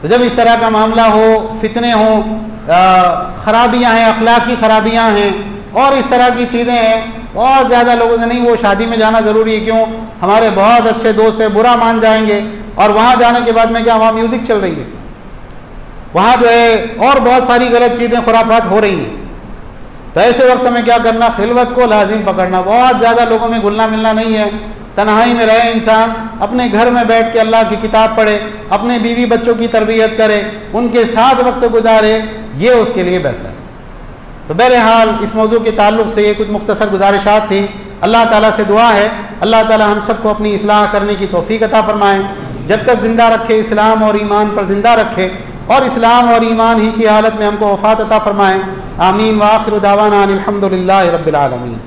तो जब इस तरह का मामला हो, फितने हों, खराबियाँ हैं, अखलाकी खराबियाँ हैं और इस तरह की चीज़ें हैं, बहुत ज़्यादा लोगों से नहीं वो शादी में जाना ज़रूरी है, क्यों, हमारे बहुत अच्छे दोस्त हैं, बुरा मान जाएंगे, और वहाँ जाने के बाद में क्या, वहाँ म्यूज़िक चल रही है, वहाँ जो है और बहुत सारी गलत चीज़ें खुराफात हो रही हैं। तो ऐसे वक्त में क्या करना, खिलवत को लाजिम पकड़ना, बहुत ज़्यादा लोगों में घुलना मिलना नहीं है, तन्हाई में रहे इंसान, अपने घर में बैठ के अल्लाह की किताब पढ़े, अपने बीवी बच्चों की तरबियत करे, उनके साथ वक्त गुजारे, ये उसके लिए बेहतर है। तो बहरहाल इस मौजू के ताल्लुक़ से ये कुछ मुख्तसर गुजारिशात थी। अल्लाह ताला से दुआ है अल्लाह ताला हम सबको अपनी इस्लाह करने की तौफीक अता फरमाएँ, जब तक ज़िंदा रखे इस्लाम और ईमान पर ज़िंदा रखे, और इस्लाम और ईमान ही की हालत में हमको वफ़ात अता फरमाएँ। आमीन। व आखिरु दावाना अनिल हम्दुलिल्लाहि रब्बिल आलमीन।